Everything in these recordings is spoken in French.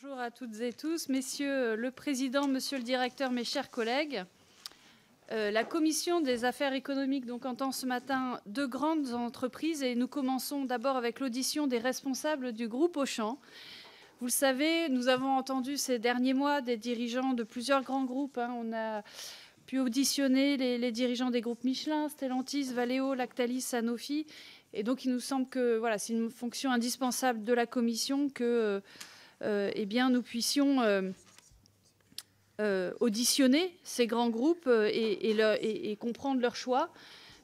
Bonjour à toutes et tous. Messieurs le Président, Monsieur le Directeur, mes chers collègues, la Commission des affaires économiques entend ce matin deux grandes entreprises et nous commençons d'abord avec l'audition des responsables du groupe Auchan. Vous le savez, nous avons entendu ces derniers mois des dirigeants de plusieurs grands groupes. On a pu auditionner les dirigeants des groupes Michelin, Stellantis, Valeo, Lactalis, Sanofi. Et donc il nous semble que c'est une fonction indispensable de la Commission que nous puissions auditionner ces grands groupes et comprendre leurs choix.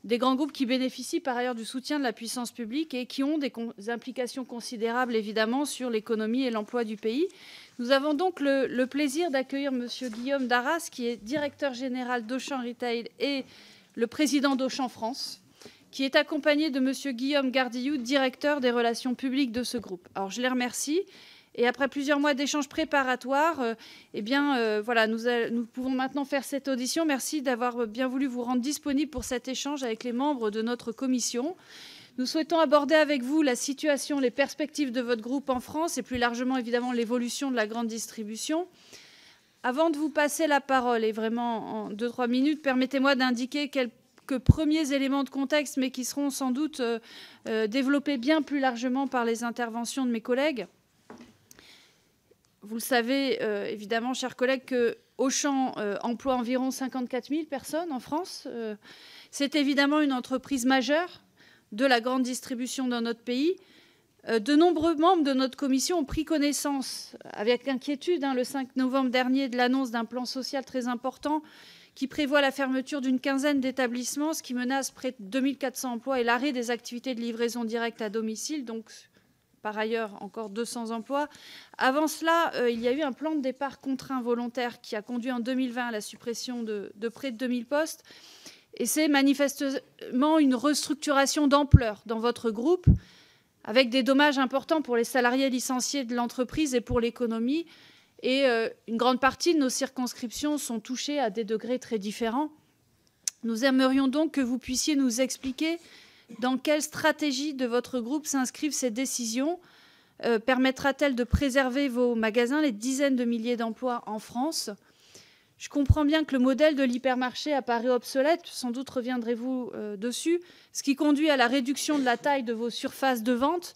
Des grands groupes qui bénéficient par ailleurs du soutien de la puissance publique et qui ont des implications considérables évidemment sur l'économie et l'emploi du pays. Nous avons donc le plaisir d'accueillir Monsieur Guillaume Darras, qui est directeur général d'Auchan Retail et le président d'Auchan France, qui est accompagné de Monsieur Guillaume Gardillou, directeur des relations publiques de ce groupe. Alors je les remercie. Et après plusieurs mois d'échanges préparatoires, nous pouvons maintenant faire cette audition. Merci d'avoir bien voulu vous rendre disponible pour cet échange avec les membres de notre commission. Nous souhaitons aborder avec vous la situation, les perspectives de votre groupe en France et plus largement évidemment l'évolution de la grande distribution. Avant de vous passer la parole, et vraiment en 2-3 minutes, permettez-moi d'indiquer quelques premiers éléments de contexte, mais qui seront sans doute développés bien plus largement par les interventions de mes collègues. Vous le savez, évidemment, chers collègues, que Auchan emploie environ 54 000 personnes en France. C'est évidemment une entreprise majeure de la grande distribution dans notre pays. De nombreux membres de notre commission ont pris connaissance, avec inquiétude, le 5 novembre dernier, de l'annonce d'un plan social très important qui prévoit la fermeture d'une quinzaine d'établissements, ce qui menace près de 2400 emplois et l'arrêt des activités de livraison directe à domicile. Donc, par ailleurs, encore 200 emplois. Avant cela, il y a eu un plan de départ contraint volontaire qui a conduit en 2020 à la suppression de près de 2000 postes. Et c'est manifestement une restructuration d'ampleur dans votre groupe, avec des dommages importants pour les salariés licenciés de l'entreprise et pour l'économie. Et une grande partie de nos circonscriptions sont touchées à des degrés très différents. Nous aimerions donc que vous puissiez nous expliquer dans quelle stratégie de votre groupe s'inscrivent ces décisions. Permettra-t-elle de préserver vos magasins, les dizaines de milliers d'emplois en France? Je comprends bien que le modèle de l'hypermarché apparaît obsolète, sans doute reviendrez-vous dessus, ce qui conduit à la réduction de la taille de vos surfaces de vente,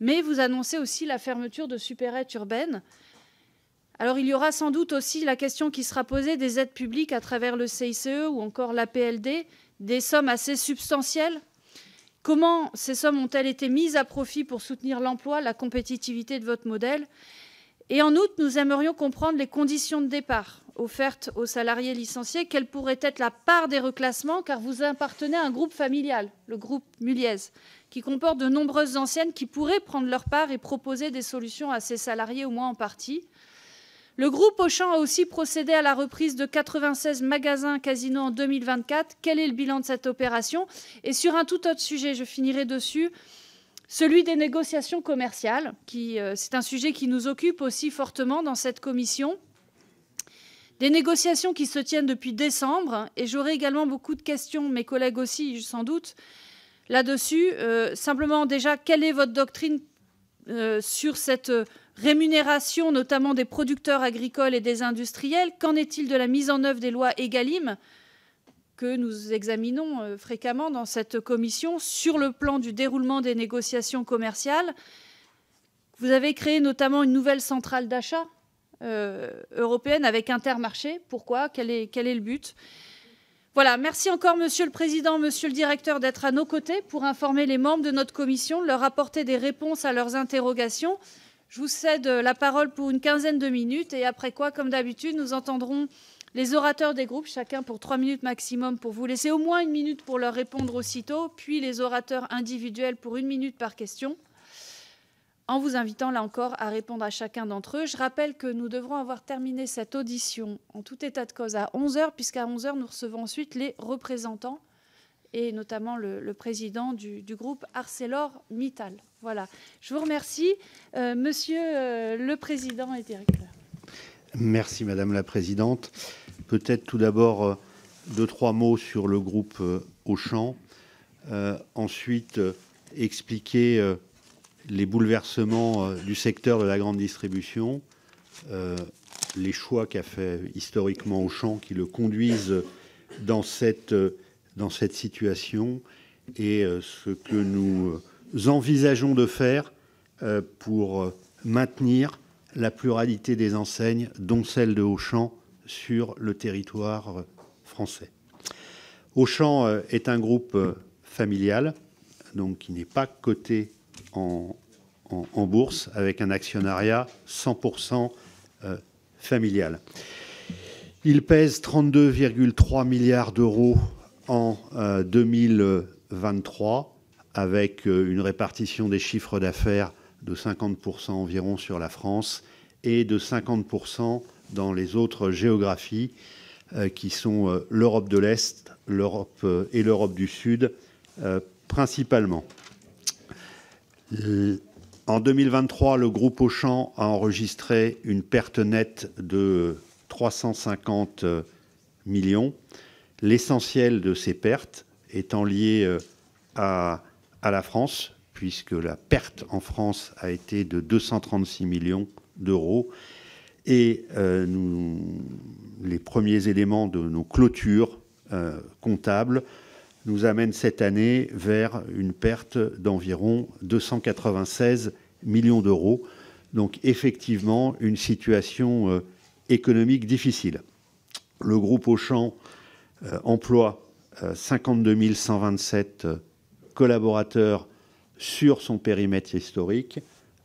mais vous annoncez aussi la fermeture de supérettes urbaines. Alors il y aura sans doute aussi la question qui sera posée des aides publiques à travers le CICE ou encore l'APLD, des sommes assez substantielles. Comment ces sommes ont-elles été mises à profit pour soutenir l'emploi, la compétitivité de votre modèle? Et en outre, nous aimerions comprendre les conditions de départ offertes aux salariés licenciés. Quelle pourrait être la part des reclassements? Car vous appartenez à un groupe familial, le groupe Muliez, qui comporte de nombreuses anciennes qui pourraient prendre leur part et proposer des solutions à ces salariés, au moins en partie. Le groupe Auchan a aussi procédé à la reprise de 96 magasins Casino en 2024. Quel est le bilan de cette opération? Et sur un tout autre sujet, je finirai dessus, celui des négociations commerciales. C'est un sujet qui nous occupe aussi fortement dans cette commission. Des négociations qui se tiennent depuis décembre. Et j'aurai également beaucoup de questions, mes collègues aussi sans doute, là-dessus. Simplement déjà, quelle est votre doctrine sur cette rémunération, notamment des producteurs agricoles et des industriels? Qu'en est-il de la mise en œuvre des lois Egalim que nous examinons fréquemment dans cette commission sur le plan du déroulement des négociations commerciales? Vous avez créé notamment une nouvelle centrale d'achat européenne avec Intermarché. Pourquoi? Quel est le but? Voilà, merci encore, Monsieur le Président, Monsieur le Directeur, d'être à nos côtés pour informer les membres de notre commission, leur apporter des réponses à leurs interrogations. Je vous cède la parole pour une quinzaine de minutes et après quoi, comme d'habitude, nous entendrons les orateurs des groupes, chacun pour 3 minutes maximum pour vous laisser au moins 1 minute pour leur répondre aussitôt, puis les orateurs individuels pour 1 minute par question, en vous invitant là encore à répondre à chacun d'entre eux. Je rappelle que nous devrons avoir terminé cette audition en tout état de cause à 11h, puisqu'à 11h, nous recevons ensuite les représentants et notamment le président du groupe ArcelorMittal. Voilà. Je vous remercie, Monsieur le Président et Directeur. Merci, Madame la Présidente. Peut-être tout d'abord 2-3 mots sur le groupe Auchan. Ensuite, expliquer les bouleversements du secteur de la grande distribution, les choix qu'a fait historiquement Auchan qui le conduisent dans cette situation et ce que nous envisageons de faire pour maintenir la pluralité des enseignes, dont celle de Auchan, sur le territoire français. Auchan est un groupe familial, donc qui n'est pas coté en bourse, avec un actionnariat 100% familial. Il pèse 32,3 milliards d'euros en 2023, avec une répartition des chiffres d'affaires de 50% environ sur la France et de 50% dans les autres géographies qui sont l'Europe de l'Est, l'Europe et l'Europe du Sud principalement. En 2023, le groupe Auchan a enregistré une perte nette de 350 millions, l'essentiel de ces pertes étant lié à la France, puisque la perte en France a été de 236 millions d'euros. Et les premiers éléments de nos clôtures comptables nous amènent cette année vers une perte d'environ 296 millions d'euros. Donc effectivement, une situation économique difficile. Le groupe Auchan emploie 52 127 collaborateurs sur son périmètre historique,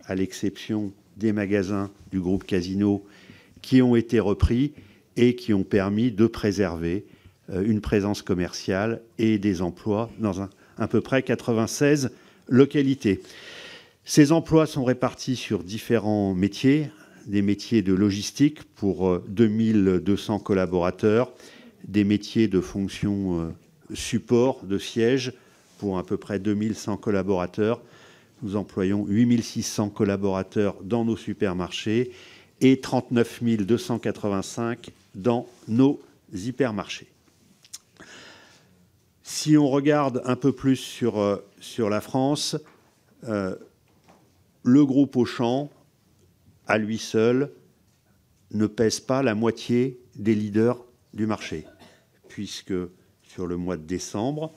à l'exception des magasins du groupe Casino qui ont été repris et qui ont permis de préserver une présence commerciale et des emplois dans à peu près 96 localités. Ces emplois sont répartis sur différents métiers, des métiers de logistique pour 2200 collaborateurs, des métiers de fonction support, de siège pour à peu près 2100 collaborateurs. Nous employons 8600 collaborateurs dans nos supermarchés et 39 285 dans nos hypermarchés. Si on regarde un peu plus sur la France, le groupe Auchan, à lui seul, ne pèse pas la moitié des leaders du marché, puisque sur le mois de décembre,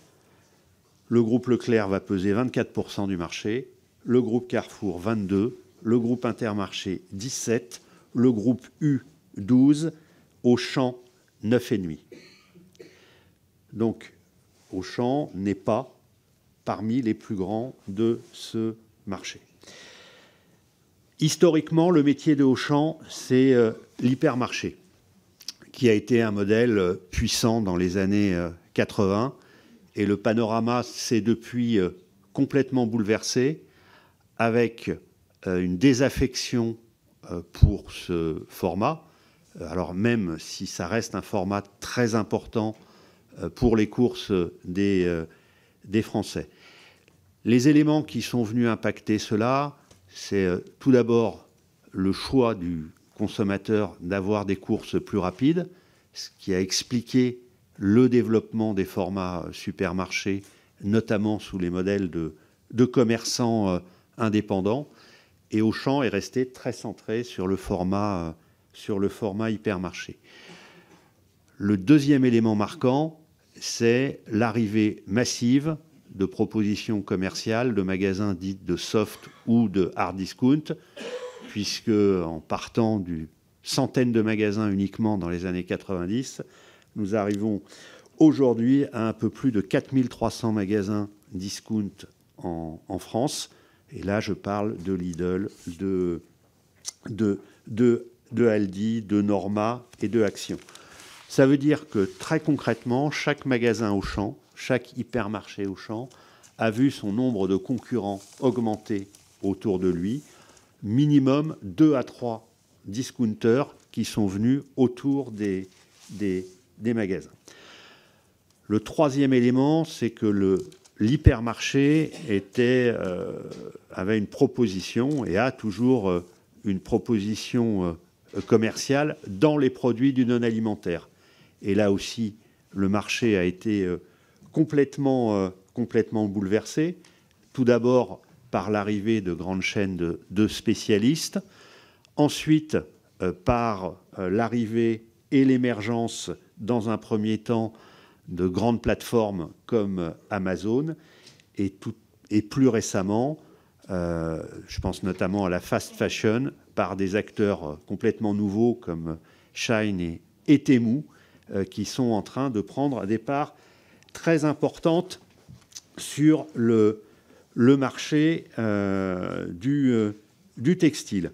le groupe Leclerc va peser 24% du marché, le groupe Carrefour 22%, le groupe Intermarché 17%, le groupe U 12%, Auchan 9,5%. Donc, Auchan n'est pas parmi les plus grands de ce marché. Historiquement, le métier de Auchan, c'est l'hypermarché, qui a été un modèle puissant dans les années 80. Et le panorama s'est depuis complètement bouleversé, avec une désaffection pour ce format, alors même si ça reste un format très important pour les courses des Français. Les éléments qui sont venus impacter cela, c'est tout d'abord le choix du consommateur d'avoir des courses plus rapides, ce qui a expliqué le développement des formats supermarchés, notamment sous les modèles de commerçants indépendants. Et Auchan est resté très centré sur le format hypermarché. Le deuxième élément marquant, c'est l'arrivée massive de propositions commerciales de magasins dits de soft ou de hard discount, puisque en partant du centaine de magasins uniquement dans les années 90, nous arrivons aujourd'hui à un peu plus de 4300 magasins discount en France. Et là, je parle de Lidl, de Aldi, de Norma et de Action. Ça veut dire que très concrètement, chaque magasin Auchan, chaque hypermarché Auchan a vu son nombre de concurrents augmenter autour de lui, minimum 2 à 3 discounters qui sont venus autour des magasins. Le troisième élément, c'est que l'hypermarché avait une proposition et a toujours une proposition commerciale dans les produits du non-alimentaire. Et là aussi, le marché a été complètement bouleversé. Tout d'abord par l'arrivée de grandes chaînes de spécialistes. Ensuite, par l'arrivée et l'émergence, dans un premier temps, de grandes plateformes comme Amazon et plus récemment, je pense notamment à la fast fashion, par des acteurs complètement nouveaux comme Shein et Temu, qui sont en train de prendre des parts très importantes sur le marché du textile.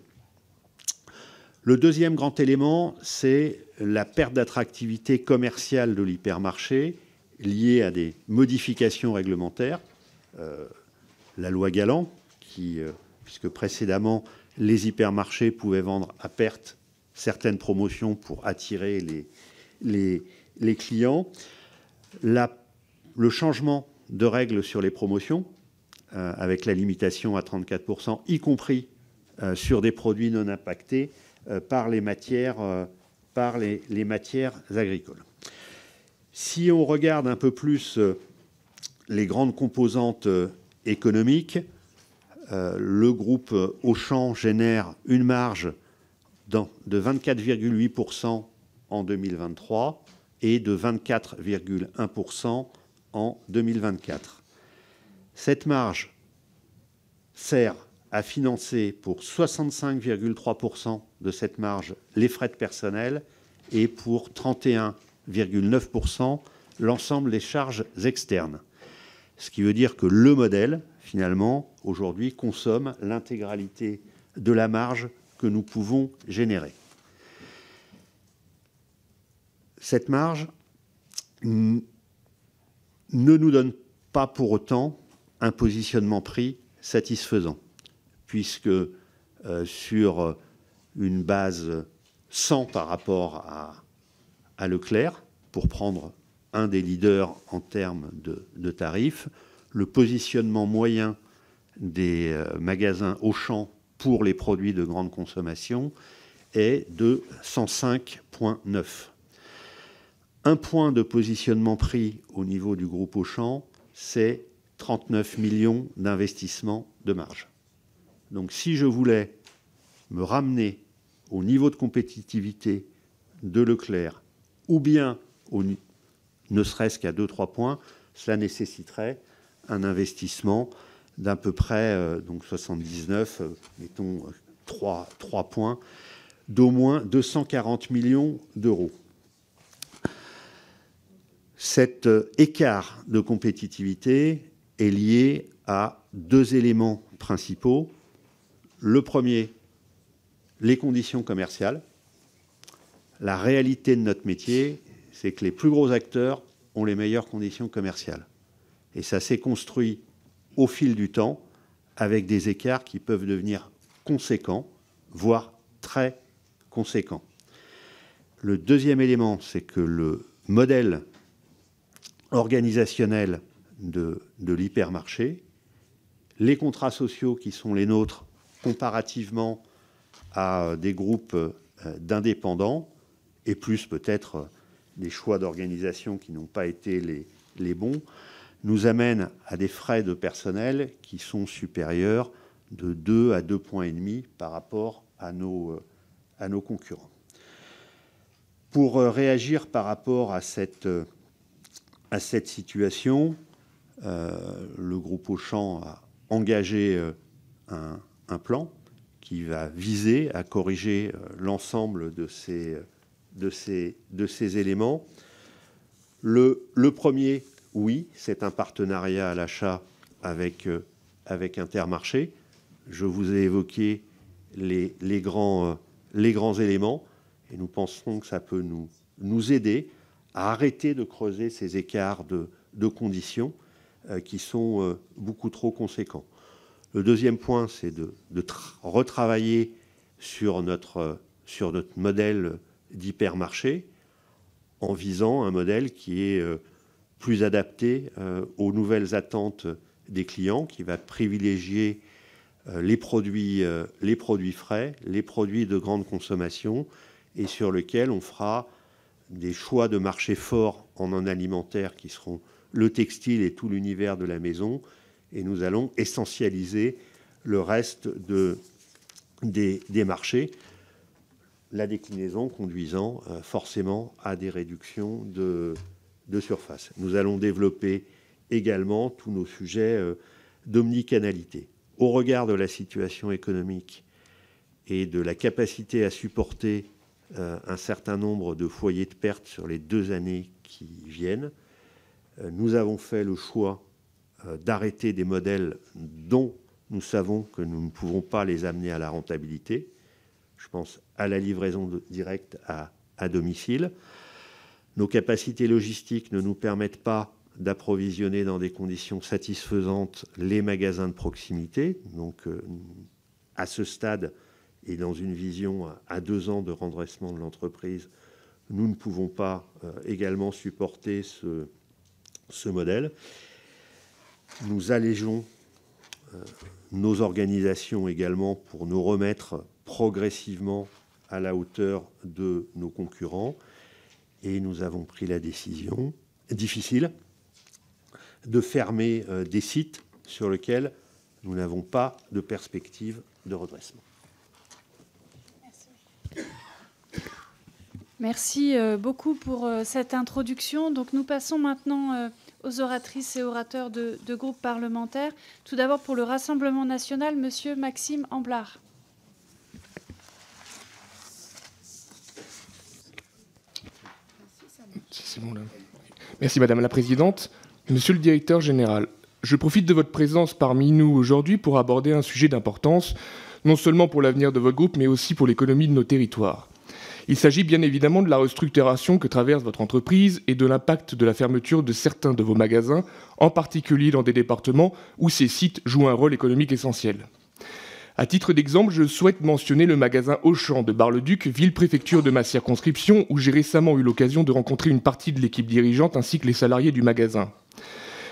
Le deuxième grand élément, c'est la perte d'attractivité commerciale de l'hypermarché liée à des modifications réglementaires. La loi Galland, puisque précédemment, les hypermarchés pouvaient vendre à perte certaines promotions pour attirer les clients. Le changement de règles sur les promotions, avec la limitation à 34%, y compris sur des produits non impactés par les matières agricoles. Si on regarde un peu plus les grandes composantes économiques, le groupe Auchan génère une marge de 24,8% en 2023 et de 24,1% en 2024. Cette marge sert à financer pour 65,3% de cette marge les frais de personnel et pour 31,9% l'ensemble des charges externes. Ce qui veut dire que le modèle, finalement, aujourd'hui, consomme l'intégralité de la marge que nous pouvons générer. Cette marge ne nous donne pas pour autant un positionnement prix satisfaisant, puisque sur une base 100 par rapport à Leclerc, pour prendre un des leaders en termes de tarifs, le positionnement moyen des magasins Auchan pour les produits de grande consommation est de 105,9. Un point de positionnement prix au niveau du groupe Auchan, c'est 39 millions d'investissements de marge. Donc si je voulais me ramener au niveau de compétitivité de Leclerc, ou bien ne serait-ce qu'à 2-3 points, cela nécessiterait un investissement d'à peu près, donc 79, mettons 3 points, d'au moins 240 millions d'euros. Cet écart de compétitivité est lié à deux éléments principaux. Le premier, les conditions commerciales. La réalité de notre métier, c'est que les plus gros acteurs ont les meilleures conditions commerciales. Et ça s'est construit au fil du temps avec des écarts qui peuvent devenir conséquents, voire très conséquents. Le deuxième élément, c'est que le modèle organisationnel de l'hypermarché, les contrats sociaux qui sont les nôtres comparativement à des groupes d'indépendants, et plus peut-être des choix d'organisation qui n'ont pas été les bons, nous amènent à des frais de personnel qui sont supérieurs de 2 à 2,5 points par rapport à nos concurrents. Pour réagir par rapport à cette situation, le groupe Auchan a engagé un plan qui va viser à corriger l'ensemble de ces éléments. Le premier, oui, c'est un partenariat à l'achat avec Intermarché. Je vous ai évoqué les grands éléments et nous pensons que ça peut nous aider à arrêter de creuser ces écarts de conditions qui sont beaucoup trop conséquents. Le deuxième point, c'est de retravailler sur notre modèle d'hypermarché en visant un modèle qui est plus adapté aux nouvelles attentes des clients, qui va privilégier les produits frais, les produits de grande consommation et sur lequel on fera des choix de marché forts en alimentaire qui seront le textile et tout l'univers de la maison, et nous allons essentialiser le reste des marchés. la déclinaison conduisant forcément à des réductions de surface. Nous allons développer également tous nos sujets d'omnicanalité. Au regard de la situation économique et de la capacité à supporter un certain nombre de foyers de perte sur les 2 années qui viennent, nous avons fait le choix d'arrêter des modèles dont nous savons que nous ne pouvons pas les amener à la rentabilité. Je pense à la livraison directe à domicile. Nos capacités logistiques ne nous permettent pas d'approvisionner dans des conditions satisfaisantes les magasins de proximité. Donc, à ce stade, et dans une vision à 2 ans de redressement de l'entreprise, nous ne pouvons pas également supporter ce modèle. Nous allégeons nos organisations également pour nous remettre progressivement à la hauteur de nos concurrents. Et nous avons pris la décision difficile de fermer des sites sur lesquels nous n'avons pas de perspective de redressement. Merci beaucoup pour cette introduction. Donc, nous passons maintenant aux oratrices et orateurs de groupes parlementaires. Tout d'abord, pour le Rassemblement national, Monsieur Maxime Amblard. C'est bon, là. Merci Madame la Présidente. Monsieur le Directeur Général, je profite de votre présence parmi nous aujourd'hui pour aborder un sujet d'importance, non seulement pour l'avenir de votre groupe, mais aussi pour l'économie de nos territoires. Il s'agit bien évidemment de la restructuration que traverse votre entreprise et de l'impact de la fermeture de certains de vos magasins, en particulier dans des départements où ces sites jouent un rôle économique essentiel. À titre d'exemple, je souhaite mentionner le magasin Auchan de Bar-le-Duc, ville-préfecture de ma circonscription, où j'ai récemment eu l'occasion de rencontrer une partie de l'équipe dirigeante ainsi que les salariés du magasin.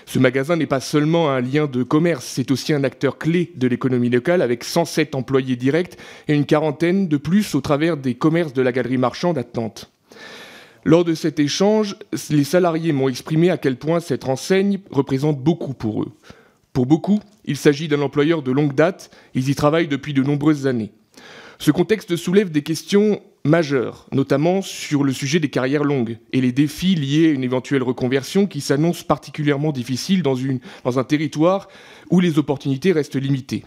Ce magasin n'est pas seulement un lien de commerce, c'est aussi un acteur clé de l'économie locale avec 107 employés directs et une quarantaine de plus au travers des commerces de la galerie marchande à Nantes. Lors de cet échange, les salariés m'ont exprimé à quel point cette enseigne représente beaucoup pour eux. Pour beaucoup, il s'agit d'un employeur de longue date, ils y travaillent depuis de nombreuses années. Ce contexte soulève des questions majeures, notamment sur le sujet des carrières longues et les défis liés à une éventuelle reconversion qui s'annonce particulièrement difficile dans un territoire où les opportunités restent limitées.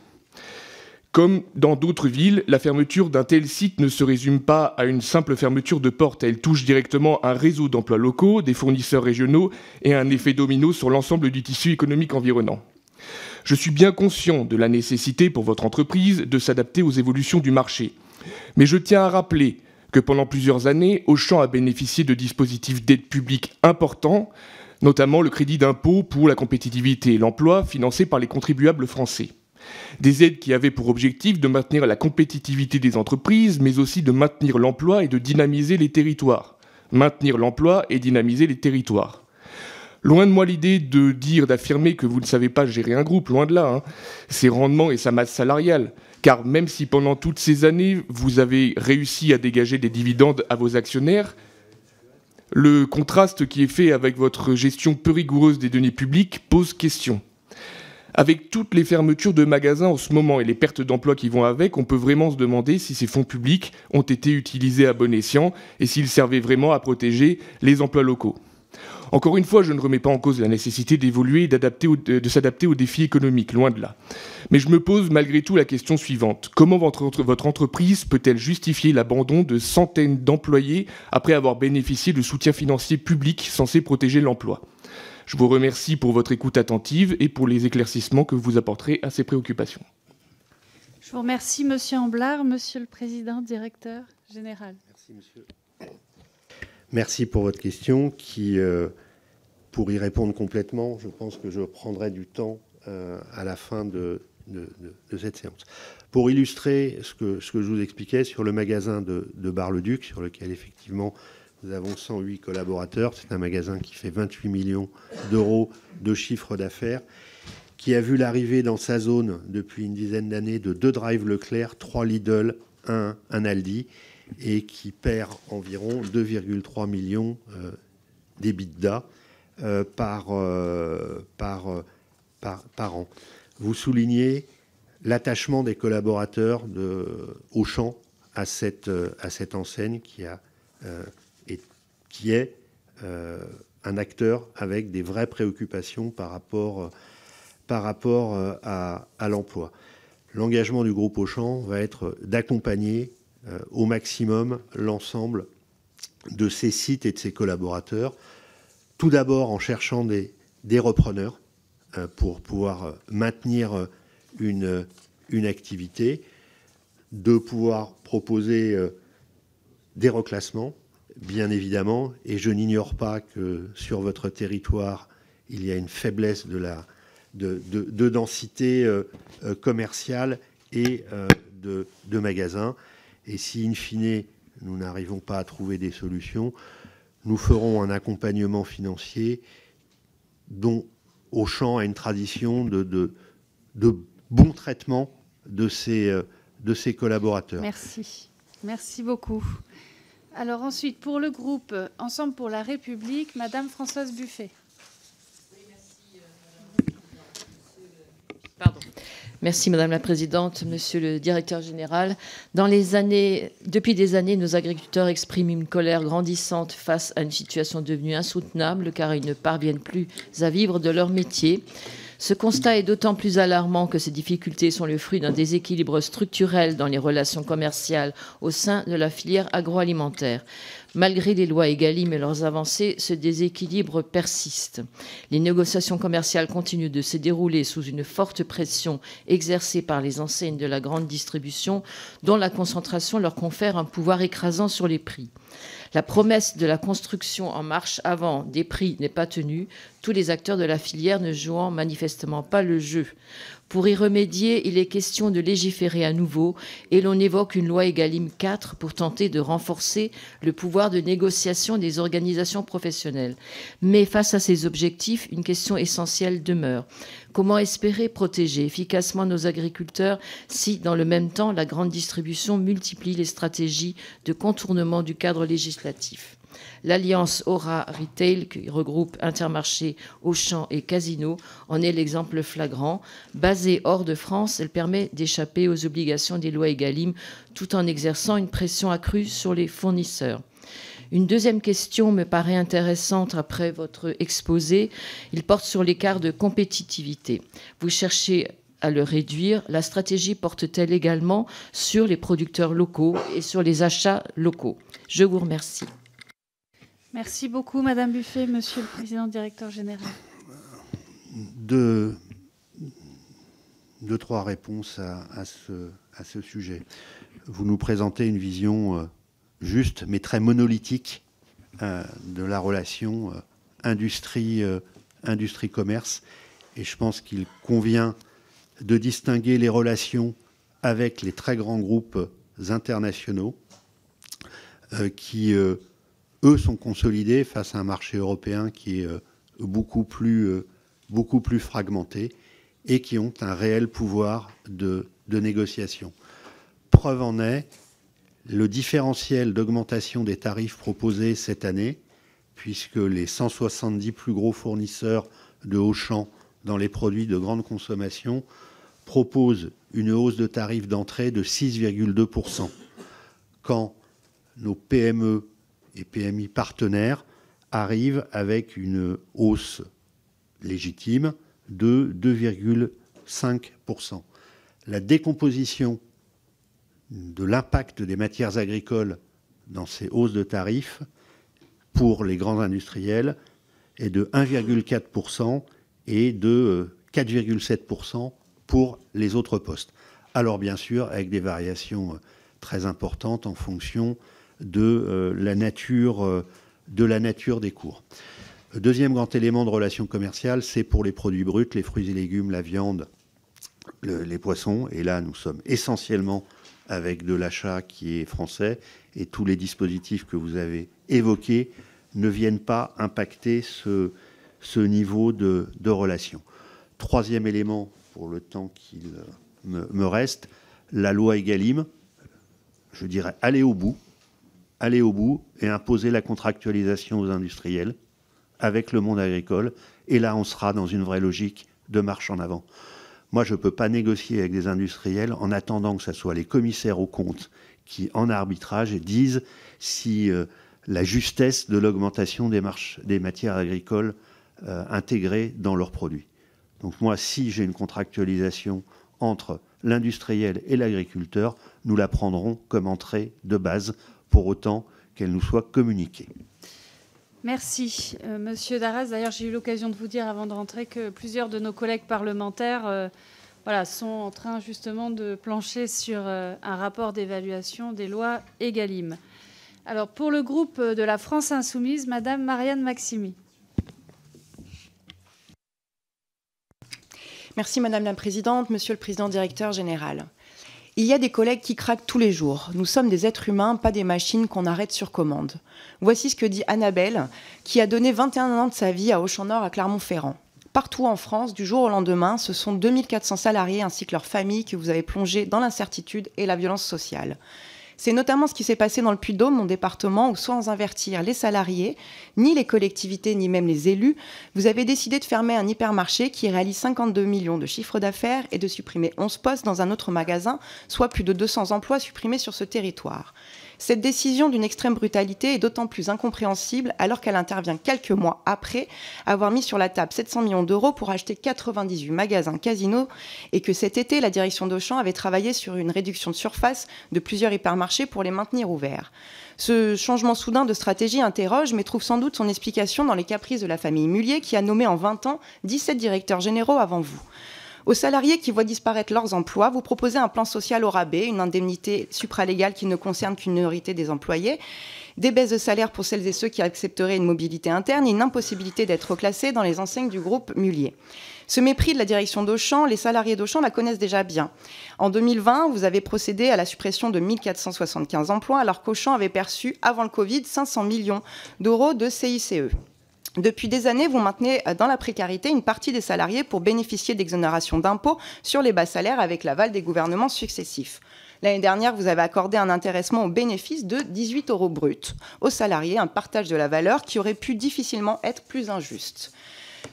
Comme dans d'autres villes, la fermeture d'un tel site ne se résume pas à une simple fermeture de porte. Elle touche directement un réseau d'emplois locaux, des fournisseurs régionaux et un effet domino sur l'ensemble du tissu économique environnant. Je suis bien conscient de la nécessité pour votre entreprise de s'adapter aux évolutions du marché. Mais je tiens à rappeler que pendant plusieurs années, Auchan a bénéficié de dispositifs d'aide publique importants, notamment le crédit d'impôt pour la compétitivité et l'emploi financé par les contribuables français. Des aides qui avaient pour objectif de maintenir la compétitivité des entreprises, mais aussi de maintenir l'emploi et de dynamiser les territoires. Maintenir l'emploi et dynamiser les territoires. Loin de moi l'idée d'affirmer que vous ne savez pas gérer un groupe, loin de là, ses rendements et sa masse salariale. Car même si pendant toutes ces années, vous avez réussi à dégager des dividendes à vos actionnaires, le contraste qui est fait avec votre gestion peu rigoureuse des deniers publics pose question. Avec toutes les fermetures de magasins en ce moment et les pertes d'emplois qui vont avec, on peut vraiment se demander si ces fonds publics ont été utilisés à bon escient et s'ils servaient vraiment à protéger les emplois locaux. Encore une fois, je ne remets pas en cause la nécessité d'évoluer et de s'adapter aux défis économiques, loin de là. Mais je me pose malgré tout la question suivante. Comment votre entreprise peut-elle justifier l'abandon de centaines d'employés après avoir bénéficié de soutien financier public censé protéger l'emploi ? Je vous remercie pour votre écoute attentive et pour les éclaircissements que vous apporterez à ces préoccupations. Je vous remercie, Monsieur Amblard. Monsieur le Président, Directeur Général. Merci, Monsieur. Merci pour votre question qui, pour y répondre complètement, je pense que je prendrai du temps à la fin de cette séance. Pour illustrer ce que je vous expliquais sur le magasin de Bar-le-Duc, sur lequel effectivement nous avons 108 collaborateurs, c'est un magasin qui fait 28 millions d'euros de chiffre d'affaires, qui a vu l'arrivée dans sa zone depuis une dizaine d'années de 2 Drive Leclerc, 3 Lidl, un Aldi, et qui perd environ 2,3 millions d'EBITDA par an. Vous soulignez l'attachement des collaborateurs de Auchan à cette enseigne qui est un acteur avec des vraies préoccupations par rapport à l'emploi. L'engagement du groupe Auchan va être d'accompagner au maximum l'ensemble de ses sites et de ses collaborateurs, tout d'abord en cherchant des repreneurs pour pouvoir maintenir une activité, de pouvoir proposer des reclassements, bien évidemment, et je n'ignore pas que sur votre territoire, il y a une faiblesse de densité commerciale et de magasins. Et si, in fine, nous n'arrivons pas à trouver des solutions, nous ferons un accompagnement financier dont Auchan a une tradition de bon traitement de ses collaborateurs. Merci. Merci beaucoup. Alors ensuite, pour le groupe Ensemble pour la République, Madame Françoise Buffet. Merci Madame la Présidente, Monsieur le Directeur Général. Depuis des années, nos agriculteurs expriment une colère grandissante face à une situation devenue insoutenable car ils ne parviennent plus à vivre de leur métier. Ce constat est d'autant plus alarmant que ces difficultés sont le fruit d'un déséquilibre structurel dans les relations commerciales au sein de la filière agroalimentaire. Malgré les lois Egalim et leurs avancées, ce déséquilibre persiste. Les négociations commerciales continuent de se dérouler sous une forte pression exercée par les enseignes de la grande distribution, dont la concentration leur confère un pouvoir écrasant sur les prix. La promesse de la construction en marche avant des prix n'est pas tenue, tous les acteurs de la filière ne jouant manifestement pas le jeu. Pour y remédier, il est question de légiférer à nouveau et l'on évoque une loi Egalim 4 pour tenter de renforcer le pouvoir de négociation des organisations professionnelles. Mais face à ces objectifs, une question essentielle demeure. Comment espérer protéger efficacement nos agriculteurs si, dans le même temps, la grande distribution multiplie les stratégies de contournement du cadre législatif ? L'alliance Aura Retail, qui regroupe Intermarché, Auchan et Casino, en est l'exemple flagrant. Basée hors de France, elle permet d'échapper aux obligations des lois Egalim tout en exerçant une pression accrue sur les fournisseurs. Une deuxième question me paraît intéressante après votre exposé. Il porte sur l'écart de compétitivité. Vous cherchez à le réduire. La stratégie porte-t-elle également sur les producteurs locaux et sur les achats locaux ? Je vous remercie. Merci beaucoup, Madame Buffet, Monsieur le Président Directeur Général. Deux, trois réponses à ce sujet. Vous nous présentez une vision juste, mais très monolithique de la relation industrie-commerce. Et je pense qu'il convient de distinguer les relations avec les très grands groupes internationaux qui, eux, sont consolidés face à un marché européen qui est beaucoup plus fragmenté et qui ont un réel pouvoir de négociation. Preuve en est le différentiel d'augmentation des tarifs proposés cette année, puisque les 170 plus gros fournisseurs de Auchan dans les produits de grande consommation proposent une hausse de tarifs d'entrée de 6,2%, quand nos PME et PMI partenaires arrivent avec une hausse légitime de 2,5%. La décomposition de l'impact des matières agricoles dans ces hausses de tarifs pour les grands industriels est de 1,4% et de 4,7% pour les autres postes. Alors bien sûr, avec des variations très importantes en fonction de la nature des cours. Le deuxième grand élément de relation commerciale, c'est pour les produits bruts, les fruits et légumes, la viande, les poissons. Et là, nous sommes essentiellement avec de l'achat qui est français. Et tous les dispositifs que vous avez évoqués ne viennent pas impacter ce niveau de relation. Troisième élément, pour le temps qu'il me reste, la loi Egalim, je dirais aller au bout et imposer la contractualisation aux industriels avec le monde agricole. Et là, on sera dans une vraie logique de marche en avant. Moi, je ne peux pas négocier avec des industriels en attendant que ce soit les commissaires aux comptes qui, en arbitrage, disent si la justesse de l'augmentation des matières agricoles intégrées dans leurs produits. Donc moi, si j'ai une contractualisation entre l'industriel et l'agriculteur, nous la prendrons comme entrée de base, pour autant qu'elle nous soit communiquée. Merci. Monsieur Darras, d'ailleurs, j'ai eu l'occasion de vous dire avant de rentrer que plusieurs de nos collègues parlementaires sont en train justement de plancher sur un rapport d'évaluation des lois Egalim. Alors, pour le groupe de la France Insoumise, Madame Marianne Maximi. Merci Madame la Présidente, Monsieur le Président Directeur Général. Il y a des collègues qui craquent tous les jours. Nous sommes des êtres humains, pas des machines qu'on arrête sur commande. Voici ce que dit Annabelle, qui a donné 21 ans de sa vie à Auchan-Nord à Clermont-Ferrand. Partout en France, du jour au lendemain, ce sont 2400 salariés ainsi que leurs familles que vous avez plongés dans l'incertitude et la violence sociale. C'est notamment ce qui s'est passé dans le Puy-de-Dôme, mon département, où sans avertir les salariés, ni les collectivités, ni même les élus, vous avez décidé de fermer un hypermarché qui réalise 52 millions de chiffre d'affaires et de supprimer 11 postes dans un autre magasin, soit plus de 200 emplois supprimés sur ce territoire. Cette décision d'une extrême brutalité est d'autant plus incompréhensible alors qu'elle intervient quelques mois après avoir mis sur la table 700 millions d'euros pour acheter 98 magasins Casino et que cet été, la direction d'Auchan avait travaillé sur une réduction de surface de plusieurs hypermarchés pour les maintenir ouverts. Ce changement soudain de stratégie interroge, mais trouve sans doute son explication dans les caprices de la famille Mullier qui a nommé en 20 ans 17 directeurs généraux avant vous. Aux salariés qui voient disparaître leurs emplois, vous proposez un plan social au rabais, une indemnité supralégale qui ne concerne qu'une minorité des employés, des baisses de salaire pour celles et ceux qui accepteraient une mobilité interne et une impossibilité d'être reclassés dans les enseignes du groupe Mullier. Ce mépris de la direction d'Auchan, les salariés d'Auchan la connaissent déjà bien. En 2020, vous avez procédé à la suppression de 1475 emplois alors qu'Auchan avait perçu, avant le Covid, 500 millions d'euros de CICE. Depuis des années, vous maintenez dans la précarité une partie des salariés pour bénéficier d'exonérations d'impôts sur les bas salaires avec l'aval des gouvernements successifs. L'année dernière, vous avez accordé un intéressement au bénéfice de 18 € bruts aux salariés, un partage de la valeur qui aurait pu difficilement être plus injuste.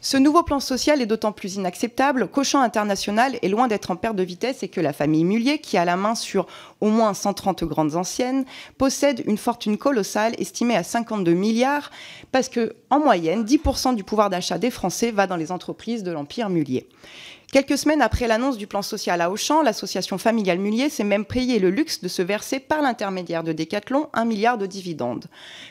Ce nouveau plan social est d'autant plus inacceptable qu'Auchan International est loin d'être en perte de vitesse et que la famille Mullier, qui a la main sur au moins 130 grandes anciennes, possède une fortune colossale estimée à 52 milliards parce que, en moyenne, 10% du pouvoir d'achat des Français va dans les entreprises de l'empire Mullier. Quelques semaines après l'annonce du plan social à Auchan, l'association familiale Mullier s'est même payé le luxe de se verser par l'intermédiaire de Decathlon 1 milliard de dividendes.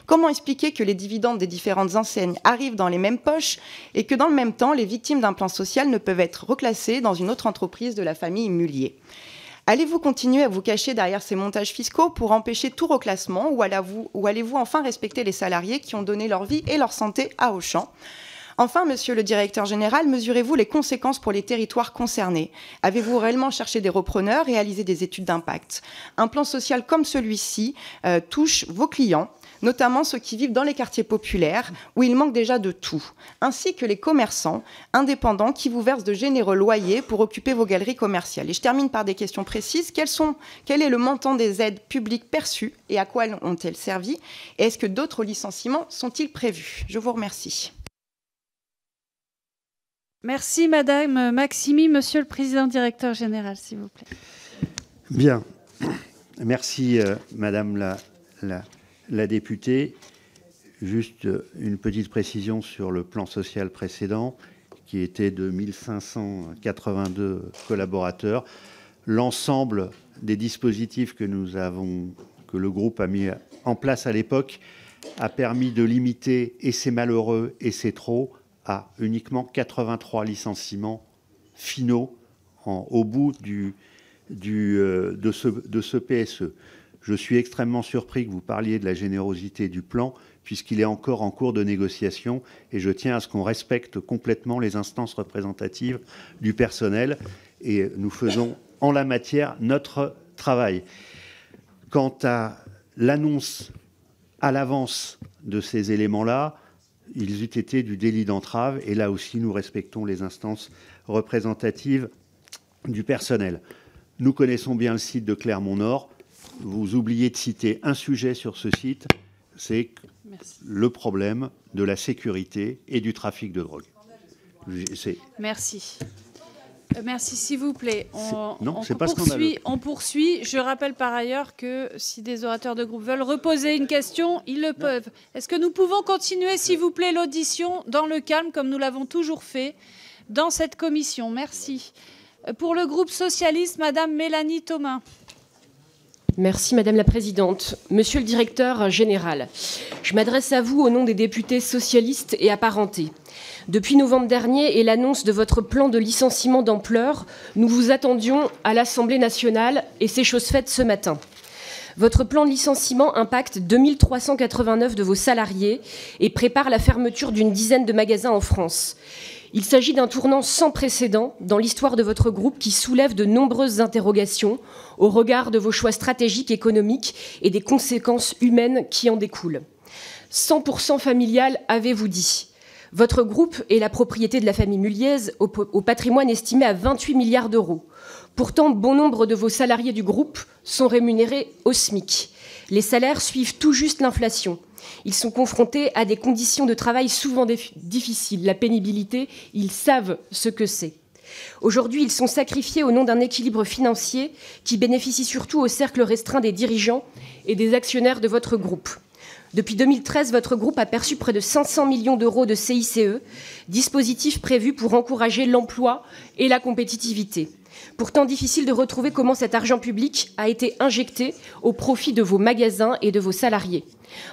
Comment expliquer que les dividendes des différentes enseignes arrivent dans les mêmes poches et que dans le même temps, les victimes d'un plan social ne peuvent être reclassées dans une autre entreprise de la famille Mullier ? Allez-vous continuer à vous cacher derrière ces montages fiscaux pour empêcher tout reclassement ou allez-vous enfin respecter les salariés qui ont donné leur vie et leur santé à Auchan ? Enfin, monsieur le directeur général, mesurez-vous les conséquences pour les territoires concernés? Avez-vous réellement cherché des repreneurs, réalisé des études d'impact? Un plan social comme celui-ci touche vos clients, notamment ceux qui vivent dans les quartiers populaires, où il manque déjà de tout, ainsi que les commerçants indépendants qui vous versent de généreux loyers pour occuper vos galeries commerciales. Et je termine par des questions précises. Quel est le montant des aides publiques perçues et à quoi ont-elles servi? Et est-ce que d'autres licenciements sont-ils prévus? Je vous remercie. Merci Madame Maximi. Monsieur le Président Directeur Général, s'il vous plaît. Bien. Merci Madame la députée. Juste une petite précision sur le plan social précédent, qui était de 1582 collaborateurs. L'ensemble des dispositifs que le groupe a mis en place à l'époque a permis de limiter, et c'est malheureux et c'est trop, à uniquement 83 licenciements finaux au bout de ce PSE. Je suis extrêmement surpris que vous parliez de la générosité du plan, puisqu'il est encore en cours de négociation, et je tiens à ce qu'on respecte complètement les instances représentatives du personnel, et nous faisons en la matière notre travail. Quant à l'annonce à l'avance de ces éléments-là, ils eût été du délit d'entrave, et là aussi nous respectons les instances représentatives du personnel. Nous connaissons bien le site de Clermont-Nord. Vous oubliez de citer un sujet sur ce site, c'est le problème de la sécurité et du trafic de drogue. Merci. Merci, s'il vous plaît. On poursuit. Je rappelle par ailleurs que si des orateurs de groupe veulent reposer une question, ils le peuvent. Est-ce que nous pouvons continuer, s'il vous plaît, l'audition dans le calme, comme nous l'avons toujours fait dans cette commission? Merci. Pour le groupe socialiste, Madame Mélanie Thomas. Merci Madame la Présidente. Monsieur le Directeur Général, je m'adresse à vous au nom des députés socialistes et apparentés. Depuis novembre dernier et l'annonce de votre plan de licenciement d'ampleur, nous vous attendions à l'Assemblée nationale et c'est chose faite ce matin. Votre plan de licenciement impacte 2389 de vos salariés et prépare la fermeture d'une dizaine de magasins en France. Il s'agit d'un tournant sans précédent dans l'histoire de votre groupe qui soulève de nombreuses interrogations au regard de vos choix stratégiques économiques et des conséquences humaines qui en découlent. 100% familial, avez-vous dit. Votre groupe est la propriété de la famille Muliez au patrimoine estimé à 28 milliards d'euros. Pourtant, bon nombre de vos salariés du groupe sont rémunérés au SMIC. Les salaires suivent tout juste l'inflation. Ils sont confrontés à des conditions de travail souvent difficiles. La pénibilité, ils savent ce que c'est. Aujourd'hui, ils sont sacrifiés au nom d'un équilibre financier qui bénéficie surtout au cercle restreint des dirigeants et des actionnaires de votre groupe. Depuis 2013, votre groupe a perçu près de 500 millions d'euros de CICE, dispositif prévu pour encourager l'emploi et la compétitivité. Pourtant, difficile de retrouver comment cet argent public a été injecté au profit de vos magasins et de vos salariés.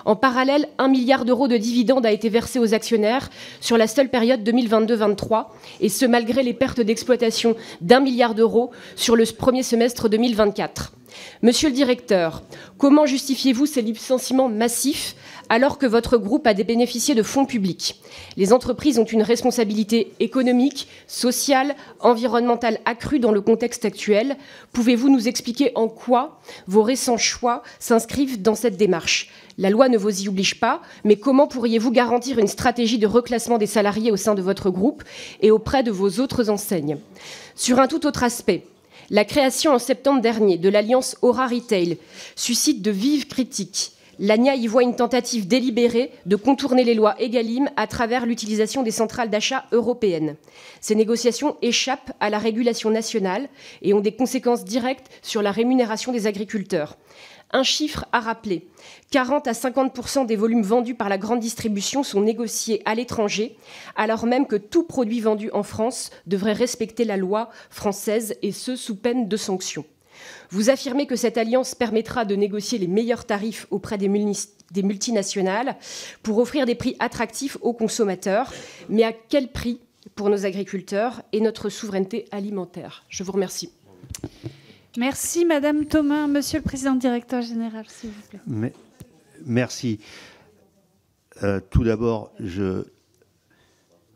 En parallèle, 1 milliard d'euros de dividendes a été versé aux actionnaires sur la seule période 2022-23, et ce malgré les pertes d'exploitation d'1 milliard d'euros sur le premier semestre 2024. Monsieur le directeur, comment justifiez-vous ces licenciements massifs alors que votre groupe a bénéficié de fonds publics? Les entreprises ont une responsabilité économique, sociale, environnementale accrue dans le contexte actuel. Pouvez-vous nous expliquer en quoi vos récents choix s'inscrivent dans cette démarche? La loi ne vous y oblige pas, mais comment pourriez-vous garantir une stratégie de reclassement des salariés au sein de votre groupe et auprès de vos autres enseignes? Sur un tout autre aspect, la création en septembre dernier de l'alliance Aura Retail suscite de vives critiques. L'ANIA y voit une tentative délibérée de contourner les lois Egalim à travers l'utilisation des centrales d'achat européennes. Ces négociations échappent à la régulation nationale et ont des conséquences directes sur la rémunération des agriculteurs. Un chiffre à rappeler, 40 à 50% des volumes vendus par la grande distribution sont négociés à l'étranger, alors même que tout produit vendu en France devrait respecter la loi française, et ce, sous peine de sanctions. Vous affirmez que cette alliance permettra de négocier les meilleurs tarifs auprès des multinationales pour offrir des prix attractifs aux consommateurs, mais à quel prix pour nos agriculteurs et notre souveraineté alimentaire? Je vous remercie. Merci, Madame Thomas. Monsieur le Président directeur général, s'il vous plaît. Merci. Tout d'abord,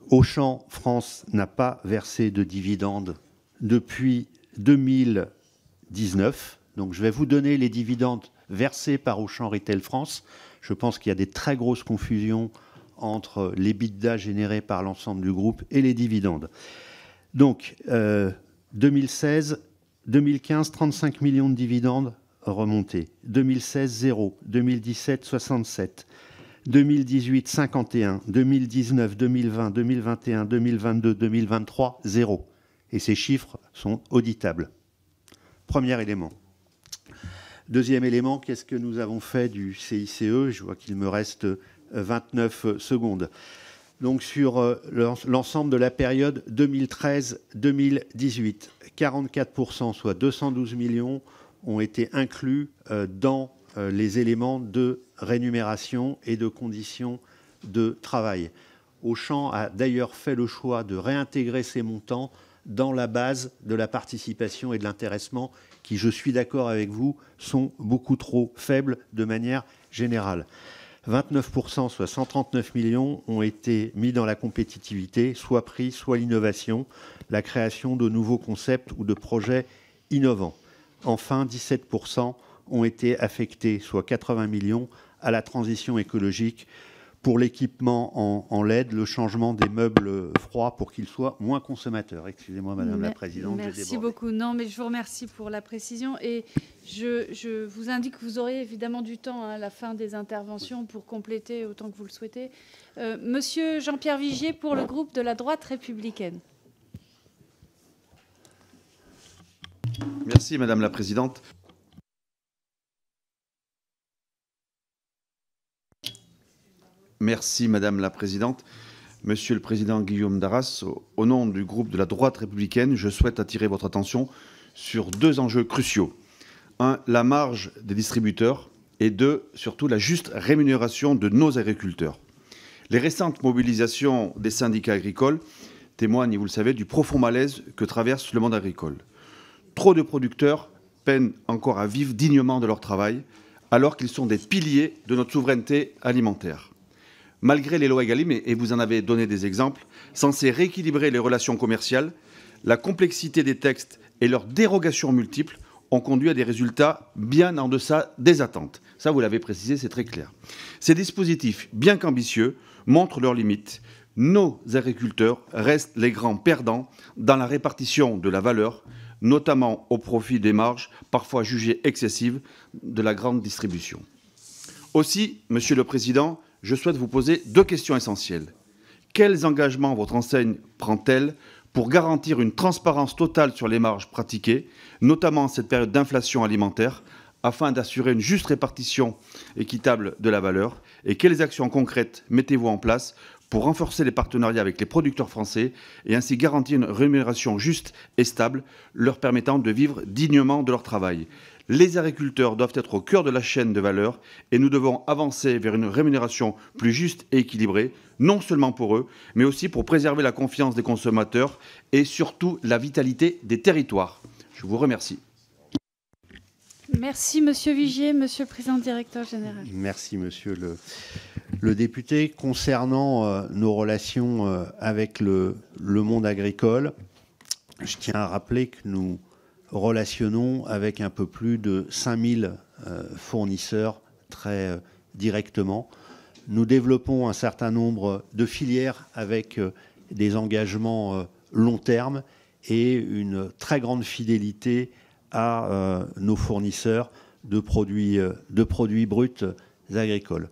Auchan France n'a pas versé de dividendes depuis 2019. Donc, je vais vous donner les dividendes versés par Auchan Retail France. Je pense qu'il y a des très grosses confusions entre l'EBITDA généré par l'ensemble du groupe et les dividendes. Donc, 2016... 2015, 35 millions de dividendes remontés. 2016, 0. 2017, 67. 2018, 51. 2019, 2020, 2021, 2022, 2023, 0. Et ces chiffres sont auditables. Premier élément. Deuxième élément, qu'est-ce que nous avons fait du CICE? Je vois qu'il me reste 29 secondes. Donc sur l'ensemble de la période 2013-2018, 44%, soit 212 millions, ont été inclus dans les éléments de rémunération et de conditions de travail. Auchan a d'ailleurs fait le choix de réintégrer ces montants dans la base de la participation et de l'intéressement qui, je suis d'accord avec vous, sont beaucoup trop faibles de manière générale. 29%, soit 139 millions, ont été mis dans la compétitivité, soit prix, soit l'innovation, la création de nouveaux concepts ou de projets innovants. Enfin, 17% ont été affectés, soit 80 millions, à la transition écologique pour l'équipement en LED, le changement des meubles froids pour qu'ils soient moins consommateurs. Excusez-moi, Madame la Présidente. Merci beaucoup. Non, mais je vous remercie pour la précision. Et je vous indique que vous aurez évidemment du temps à la fin des interventions pour compléter autant que vous le souhaitez. Monsieur Jean-Pierre Vigier pour le groupe de la droite républicaine. Merci Madame la Présidente. Merci Madame la Présidente. Monsieur le Président Guillaume Darras, au nom du groupe de la droite républicaine, je souhaite attirer votre attention sur deux enjeux cruciaux. Un, la marge des distributeurs et deux, surtout la juste rémunération de nos agriculteurs. Les récentes mobilisations des syndicats agricoles témoignent, vous le savez, du profond malaise que traverse le monde agricole. Trop de producteurs peinent encore à vivre dignement de leur travail, alors qu'ils sont des piliers de notre souveraineté alimentaire. Malgré les lois Egalim, et vous en avez donné des exemples, censés rééquilibrer les relations commerciales, la complexité des textes et leurs dérogations multiples ont conduit à des résultats bien en deçà des attentes. Ça, vous l'avez précisé, c'est très clair. Ces dispositifs, bien qu'ambitieux, montrent leurs limites. Nos agriculteurs restent les grands perdants dans la répartition de la valeur, notamment au profit des marges, parfois jugées excessives, de la grande distribution. Aussi, Monsieur le Président, je souhaite vous poser deux questions essentielles. Quels engagements votre enseigne prend-elle pour garantir une transparence totale sur les marges pratiquées, notamment en cette période d'inflation alimentaire, afin d'assurer une juste répartition équitable de la valeur? Et quelles actions concrètes mettez-vous en place pour renforcer les partenariats avec les producteurs français et ainsi garantir une rémunération juste et stable, leur permettant de vivre dignement de leur travail? Les agriculteurs doivent être au cœur de la chaîne de valeur et nous devons avancer vers une rémunération plus juste et équilibrée, non seulement pour eux, mais aussi pour préserver la confiance des consommateurs et surtout la vitalité des territoires. Je vous remercie. Merci Monsieur Vigier, Monsieur le Président Directeur Général. Merci Monsieur le député. Concernant nos relations avec le monde agricole, je tiens à rappeler que nous relationnons avec un peu plus de 5000 fournisseurs très directement. Nous développons un certain nombre de filières avec des engagements long terme et une très grande fidélité à nos fournisseurs de produits bruts agricoles.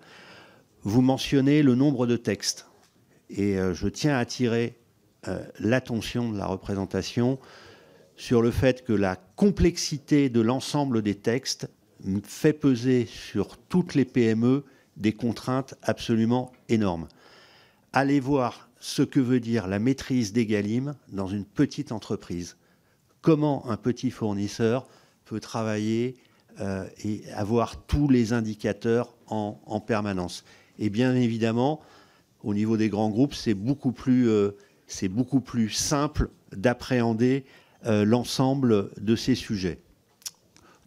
Vous mentionnez le nombre de textes et je tiens à attirer l'attention de la représentation sur le fait que la complexité de l'ensemble des textes fait peser sur toutes les PME des contraintes absolument énormes. Allez voir ce que veut dire la maîtrise d'Egalim dans une petite entreprise. Comment un petit fournisseur peut travailler et avoir tous les indicateurs en permanence. Et bien évidemment, au niveau des grands groupes, c'est beaucoup plus simple d'appréhender l'ensemble de ces sujets.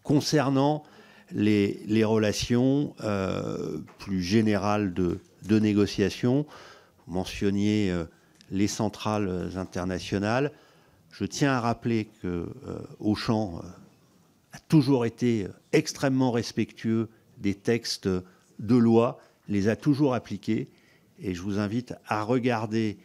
Concernant les relations plus générales de négociation, vous mentionniez les centrales internationales. Je tiens à rappeler que Auchan a toujours été extrêmement respectueux des textes de loi, les a toujours appliqués, et je vous invite à regarder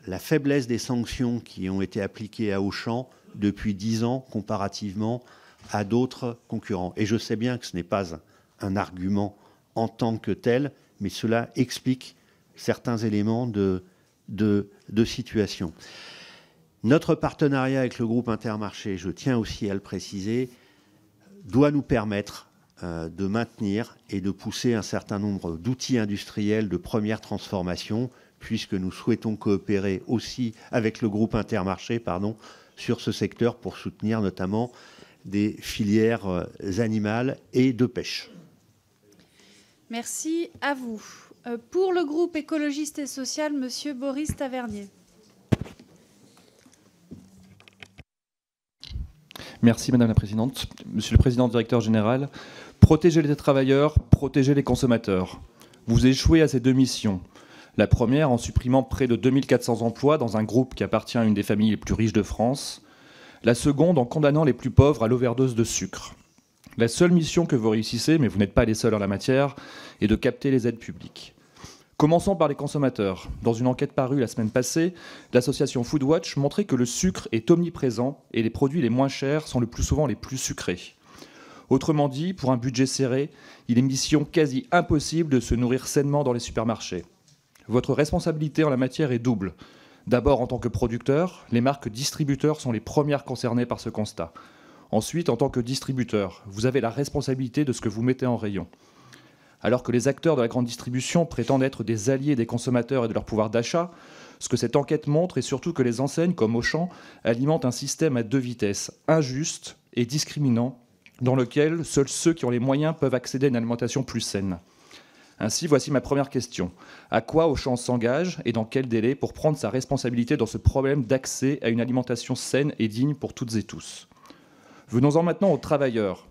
la faiblesse des sanctions qui ont été appliquées à Auchan depuis 10 ans comparativement à d'autres concurrents. Et je sais bien que ce n'est pas un argument en tant que tel, mais cela explique certains éléments de situation. Notre partenariat avec le groupe Intermarché, je tiens aussi à le préciser, doit nous permettre de maintenir et de pousser un certain nombre d'outils industriels de première transformation, puisque nous souhaitons coopérer aussi avec le groupe Intermarché sur ce secteur pour soutenir notamment des filières animales et de pêche. Merci à vous. Pour le groupe écologiste et social, Monsieur Boris Tavernier. Merci Madame la Présidente. Monsieur le Président Directeur Général, protéger les travailleurs, protéger les consommateurs. Vous échouez à ces deux missions. La première en supprimant près de 2400 emplois dans un groupe qui appartient à une des familles les plus riches de France. La seconde en condamnant les plus pauvres à l'overdose de sucre. La seule mission que vous réussissez, mais vous n'êtes pas les seuls en la matière, est de capter les aides publiques. Commençons par les consommateurs. Dans une enquête parue la semaine passée, l'association Foodwatch montrait que le sucre est omniprésent et les produits les moins chers sont le plus souvent les plus sucrés. Autrement dit, pour un budget serré, il est mission quasi impossible de se nourrir sainement dans les supermarchés. Votre responsabilité en la matière est double. D'abord, en tant que producteur, les marques distributeurs sont les premières concernées par ce constat. Ensuite, en tant que distributeur, vous avez la responsabilité de ce que vous mettez en rayon. Alors que les acteurs de la grande distribution prétendent être des alliés des consommateurs et de leur pouvoir d'achat, ce que cette enquête montre est surtout que les enseignes, comme Auchan, alimentent un système à deux vitesses, injuste et discriminant, dans lequel seuls ceux qui ont les moyens peuvent accéder à une alimentation plus saine. Ainsi, voici ma première question. À quoi Auchan s'engage et dans quel délai pour prendre sa responsabilité dans ce problème d'accès à une alimentation saine et digne pour toutes et tous? Venons-en maintenant aux travailleurs.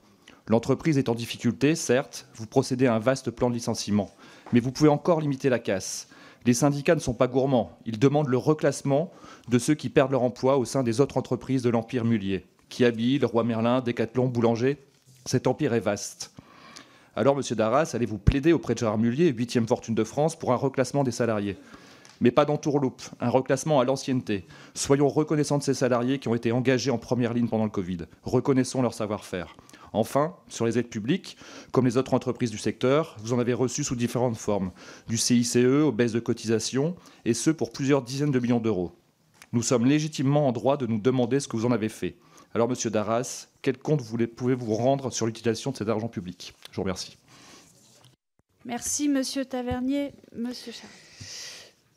L'entreprise est en difficulté, certes, vous procédez à un vaste plan de licenciement, mais vous pouvez encore limiter la casse. Les syndicats ne sont pas gourmands, ils demandent le reclassement de ceux qui perdent leur emploi au sein des autres entreprises de l'Empire Mullier. Kiabi, Leroy Merlin, Decathlon, Boulanger, cet empire est vaste. Alors, Monsieur Darras, allez-vous plaider auprès de Gérard Mullier, 8e fortune de France, pour un reclassement des salariés? Mais pas d'entourloupe, un reclassement à l'ancienneté. Soyons reconnaissants de ces salariés qui ont été engagés en première ligne pendant le Covid. Reconnaissons leur savoir-faire. Enfin, sur les aides publiques, comme les autres entreprises du secteur, vous en avez reçu sous différentes formes, du CICE aux baisses de cotisations, et ce pour plusieurs dizaines de millions d'euros. Nous sommes légitimement en droit de nous demander ce que vous en avez fait. Alors, Monsieur Darras, quel compte pouvez-vous rendre sur l'utilisation de cet argent public? Je vous remercie. Merci, Monsieur Tavernier. Monsieur Charles.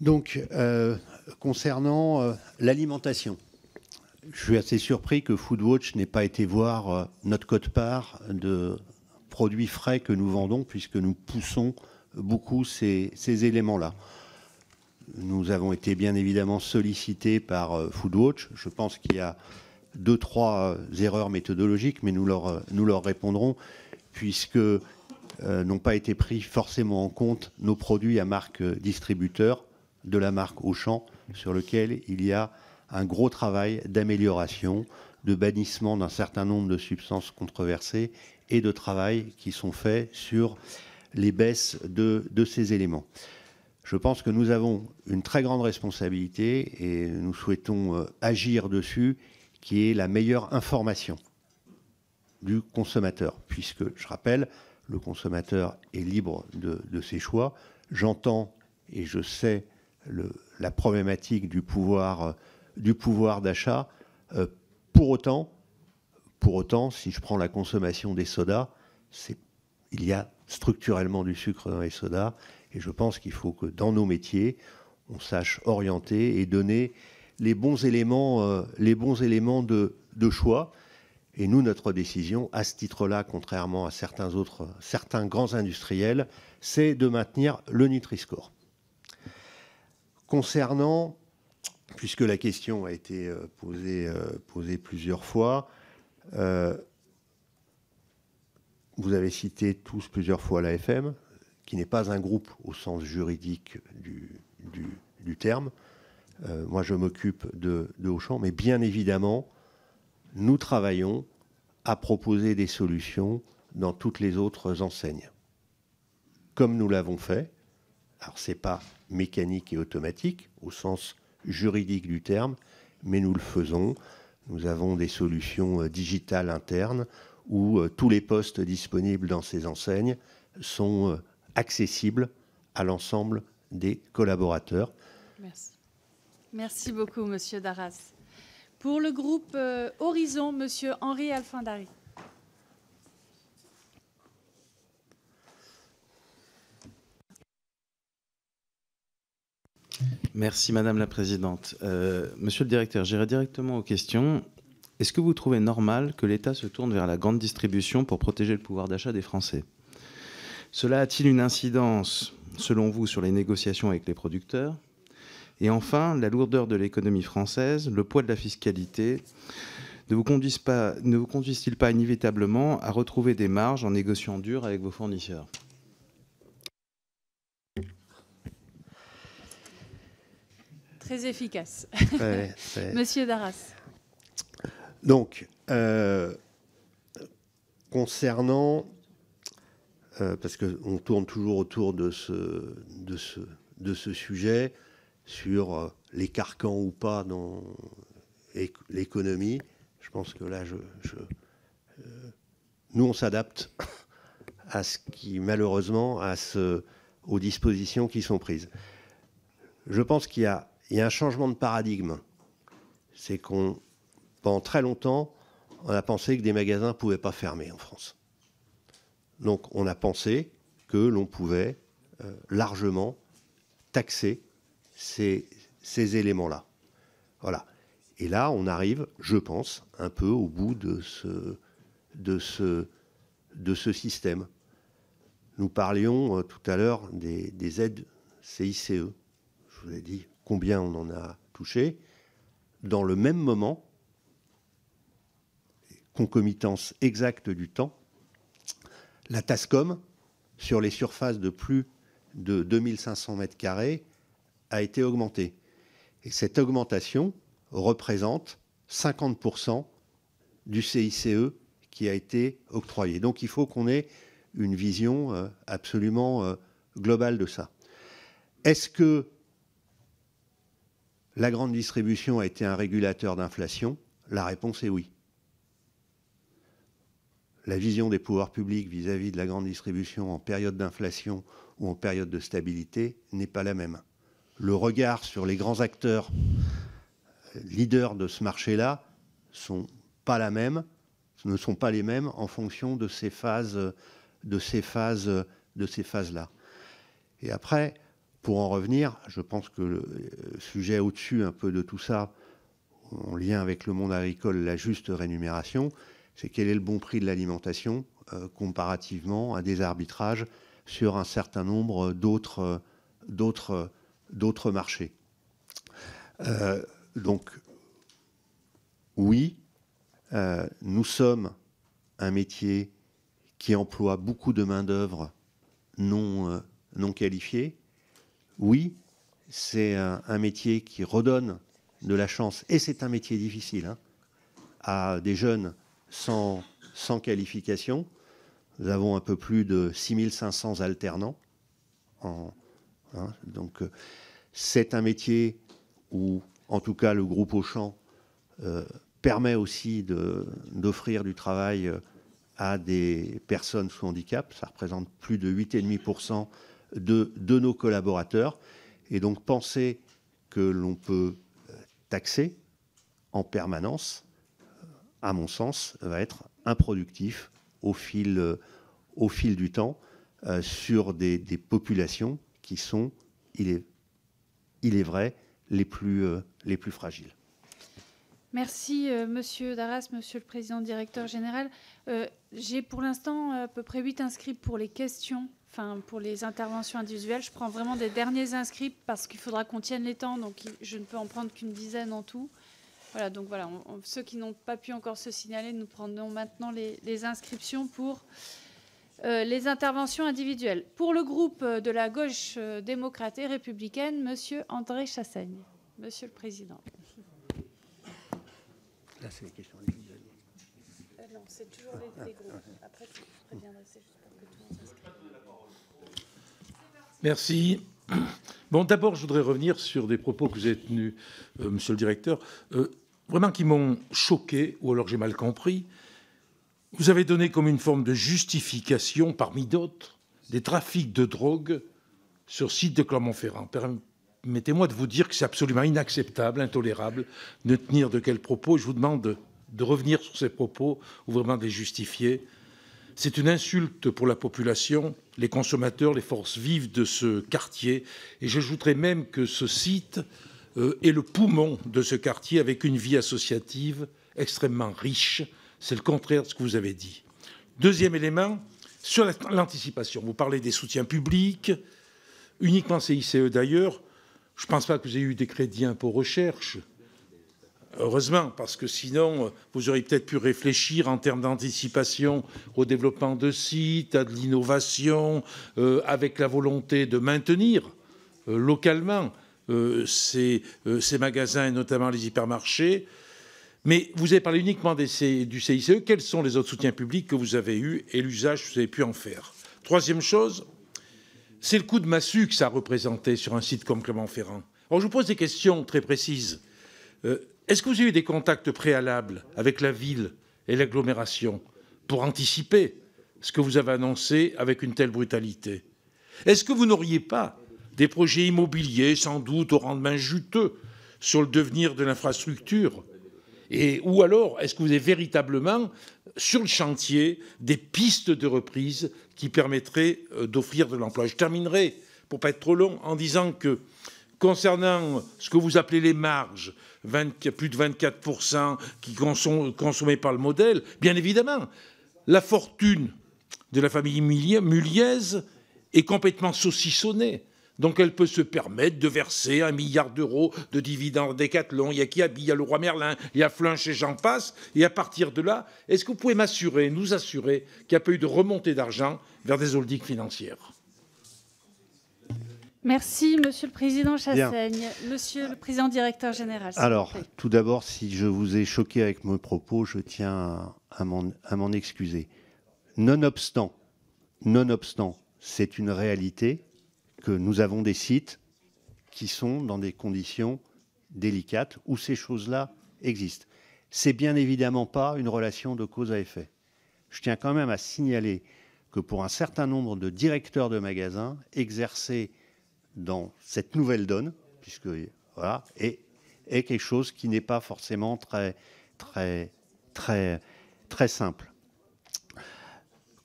Donc, concernant l'alimentation, je suis assez surpris que Foodwatch n'ait pas été voir notre quote-part de produits frais que nous vendons, puisque nous poussons beaucoup ces éléments-là. Nous avons été bien évidemment sollicités par Foodwatch. Je pense qu'il y a 2-3 erreurs méthodologiques, mais nous leur répondrons, puisque n'ont pas été pris forcément en compte nos produits à marque distributeur de la marque Auchan, sur lequel il y a un gros travail d'amélioration, de bannissement d'un certain nombre de substances controversées et de travail qui sont faits sur les baisses de ces éléments. Je pense que nous avons une très grande responsabilité et nous souhaitons agir dessus, qui est la meilleure information du consommateur, puisque, je rappelle, le consommateur est libre de ses choix. J'entends et je sais la problématique du pouvoir d'achat. Pour autant, si je prends la consommation des sodas, il y a structurellement du sucre dans les sodas, et je pense qu'il faut que dans nos métiers, on sache orienter et donner les bons éléments de choix. Et nous, notre décision, à ce titre-là, contrairement à certains grands industriels, c'est de maintenir le Nutri-Score. Concernant, puisque la question a été posée plusieurs fois, vous avez cité tous plusieurs fois l'AFM, qui n'est pas un groupe au sens juridique du terme. Moi, je m'occupe de Auchan, mais bien évidemment, nous travaillons à proposer des solutions dans toutes les autres enseignes. Comme nous l'avons fait, alors ce n'est pas mécanique et automatique au sens juridique du terme, mais nous le faisons. Nous avons des solutions digitales internes où tous les postes disponibles dans ces enseignes sont accessibles à l'ensemble des collaborateurs. Merci. Merci beaucoup, Monsieur Darras. Pour le groupe Horizon, Monsieur Henri Alfandari. Merci Madame la Présidente. Monsieur le Directeur, j'irai directement aux questions. Est-ce que vous trouvez normal que l'État se tourne vers la grande distribution pour protéger le pouvoir d'achat des Français? Cela a-t-il une incidence, selon vous, sur les négociations avec les producteurs? Et enfin, la lourdeur de l'économie française, le poids de la fiscalité, ne vous conduisent-ils pas inévitablement à retrouver des marges en négociant dur avec vos fournisseurs? Très efficace. Monsieur Darras. Donc, concernant, parce qu'on tourne toujours autour de ce sujet, sur les carcans ou pas dans l'économie, je pense que là, nous, on s'adapte à ce qui, malheureusement, aux dispositions qui sont prises. Je pense qu'il y a un changement de paradigme. C'est qu'on, pendant très longtemps, on a pensé que des magasins ne pouvaient pas fermer en France. Donc on a pensé que l'on pouvait largement taxer ces éléments-là. Voilà. Et là, on arrive, je pense, un peu au bout de ce système. Nous parlions tout à l'heure des aides CICE. Je vous ai dit combien on en a touché. Dans le même moment, concomitance exacte du temps, la TASCOM, sur les surfaces de plus de 2500 m² a été augmentée. Et cette augmentation représente 50% du CICE qui a été octroyé. Donc il faut qu'on ait une vision absolument globale de ça. Est-ce que la grande distribution a été un régulateur d'inflation? La réponse est oui. La vision des pouvoirs publics vis-à-vis de la grande distribution en période d'inflation ou en période de stabilité n'est pas la même. Le regard sur les grands acteurs leaders de ce marché-là ne sont pas les mêmes en fonction de ces phases-là. Et après, pour en revenir, je pense que le sujet au-dessus un peu de tout ça, en lien avec le monde agricole, la juste rémunération, c'est quel est le bon prix de l'alimentation comparativement à des arbitrages sur un certain nombre d'autres marchés. Donc, oui, nous sommes un métier qui emploie beaucoup de main-d'œuvre non qualifiée. Oui, c'est un métier qui redonne de la chance, et c'est un métier difficile, hein, à des jeunes sans qualification. Nous avons un peu plus de 6500 alternants. Donc, c'est un métier où, en tout cas, le groupe Auchan permet aussi d'offrir du travail à des personnes sous handicap. Ça représente plus de 8,5% de nos collaborateurs. Et donc, penser que l'on peut taxer en permanence, à mon sens, va être improductif au fil du temps sur des populations qui sont, il est vrai, les plus fragiles. Merci, Monsieur Darras, Monsieur le Président Directeur Général. J'ai pour l'instant à peu près 8 inscrits pour les questions, enfin pour les interventions individuelles. Je prends vraiment des derniers inscrits parce qu'il faudra qu'on tienne les temps, donc je ne peux en prendre qu'une dizaine en tout. Voilà, donc voilà, ceux qui n'ont pas pu encore se signaler, nous prenons maintenant les inscriptions pour les interventions individuelles. Pour le groupe de la gauche démocrate et républicaine, Monsieur André Chassaigne. Monsieur le Président. Là, c'est les questions individuelles. Non, c'est toujours les groupes. Après, je préviendrai, c'est juste pour que tout le monde s'inscrive. Merci. Bon, d'abord, je voudrais revenir sur des propos que vous avez tenus, Monsieur le Directeur, vraiment qui m'ont choqué, ou alors j'ai mal compris. Vous avez donné comme une forme de justification, parmi d'autres, des trafics de drogue sur site de Clermont-Ferrand. Permettez-moi de vous dire que c'est absolument inacceptable, intolérable de tenir de quels propos. Je vous demande de revenir sur ces propos ou vraiment de les justifier. C'est une insulte pour la population, les consommateurs, les forces vives de ce quartier. Et j'ajouterais même que ce site est le poumon de ce quartier avec une vie associative extrêmement riche. C'est le contraire de ce que vous avez dit. Deuxième élément, sur l'anticipation. Vous parlez des soutiens publics, uniquement CICE d'ailleurs. Je ne pense pas que vous ayez eu des crédits impôt recherche. Heureusement, parce que sinon, vous auriez peut-être pu réfléchir en termes d'anticipation au développement de sites, à de l'innovation, avec la volonté de maintenir localement ces magasins, et notamment les hypermarchés. Mais vous avez parlé uniquement du CICE. Quels sont les autres soutiens publics que vous avez eus et l'usage que vous avez pu en faire? Troisième chose, c'est le coup de massue que ça représentait sur un site comme Clermont-Ferrand. Alors, je vous pose des questions très précises. Est-ce que vous avez eu des contacts préalables avec la ville et l'agglomération pour anticiper ce que vous avez annoncé avec une telle brutalité? Est-ce que vous n'auriez pas des projets immobiliers, sans doute au rendement juteux, sur le devenir de l'infrastructure? Ou alors, est-ce que vous avez véritablement, sur le chantier, des pistes de reprise qui permettraient d'offrir de l'emploi? Je terminerai, pour ne pas être trop long, en disant que, concernant ce que vous appelez les marges, plus de 24% qui consommés par le modèle, bien évidemment, la fortune de la famille Muliez est complètement saucissonnée. Donc elle peut se permettre de verser 1 milliard d'euros de dividendes Décathlon. Il y a Kiabi, il y a Leroy Merlin, il y a Flunch et j'en passe. Et à partir de là, est-ce que vous pouvez nous assurer qu'il n'y a pas eu de remontée d'argent vers des holdings financières? Merci, Monsieur le Président Chassaigne. Bien. Monsieur le Président Directeur Général. Alors, tout d'abord, si je vous ai choqué avec mes propos, je tiens à m'en excuser. Nonobstant, c'est une réalité que nous avons des sites qui sont dans des conditions délicates où ces choses-là existent. C'est bien évidemment pas une relation de cause à effet. Je tiens quand même à signaler que pour un certain nombre de directeurs de magasins, exercer dans cette nouvelle donne, puisque voilà, est quelque chose qui n'est pas forcément très simple.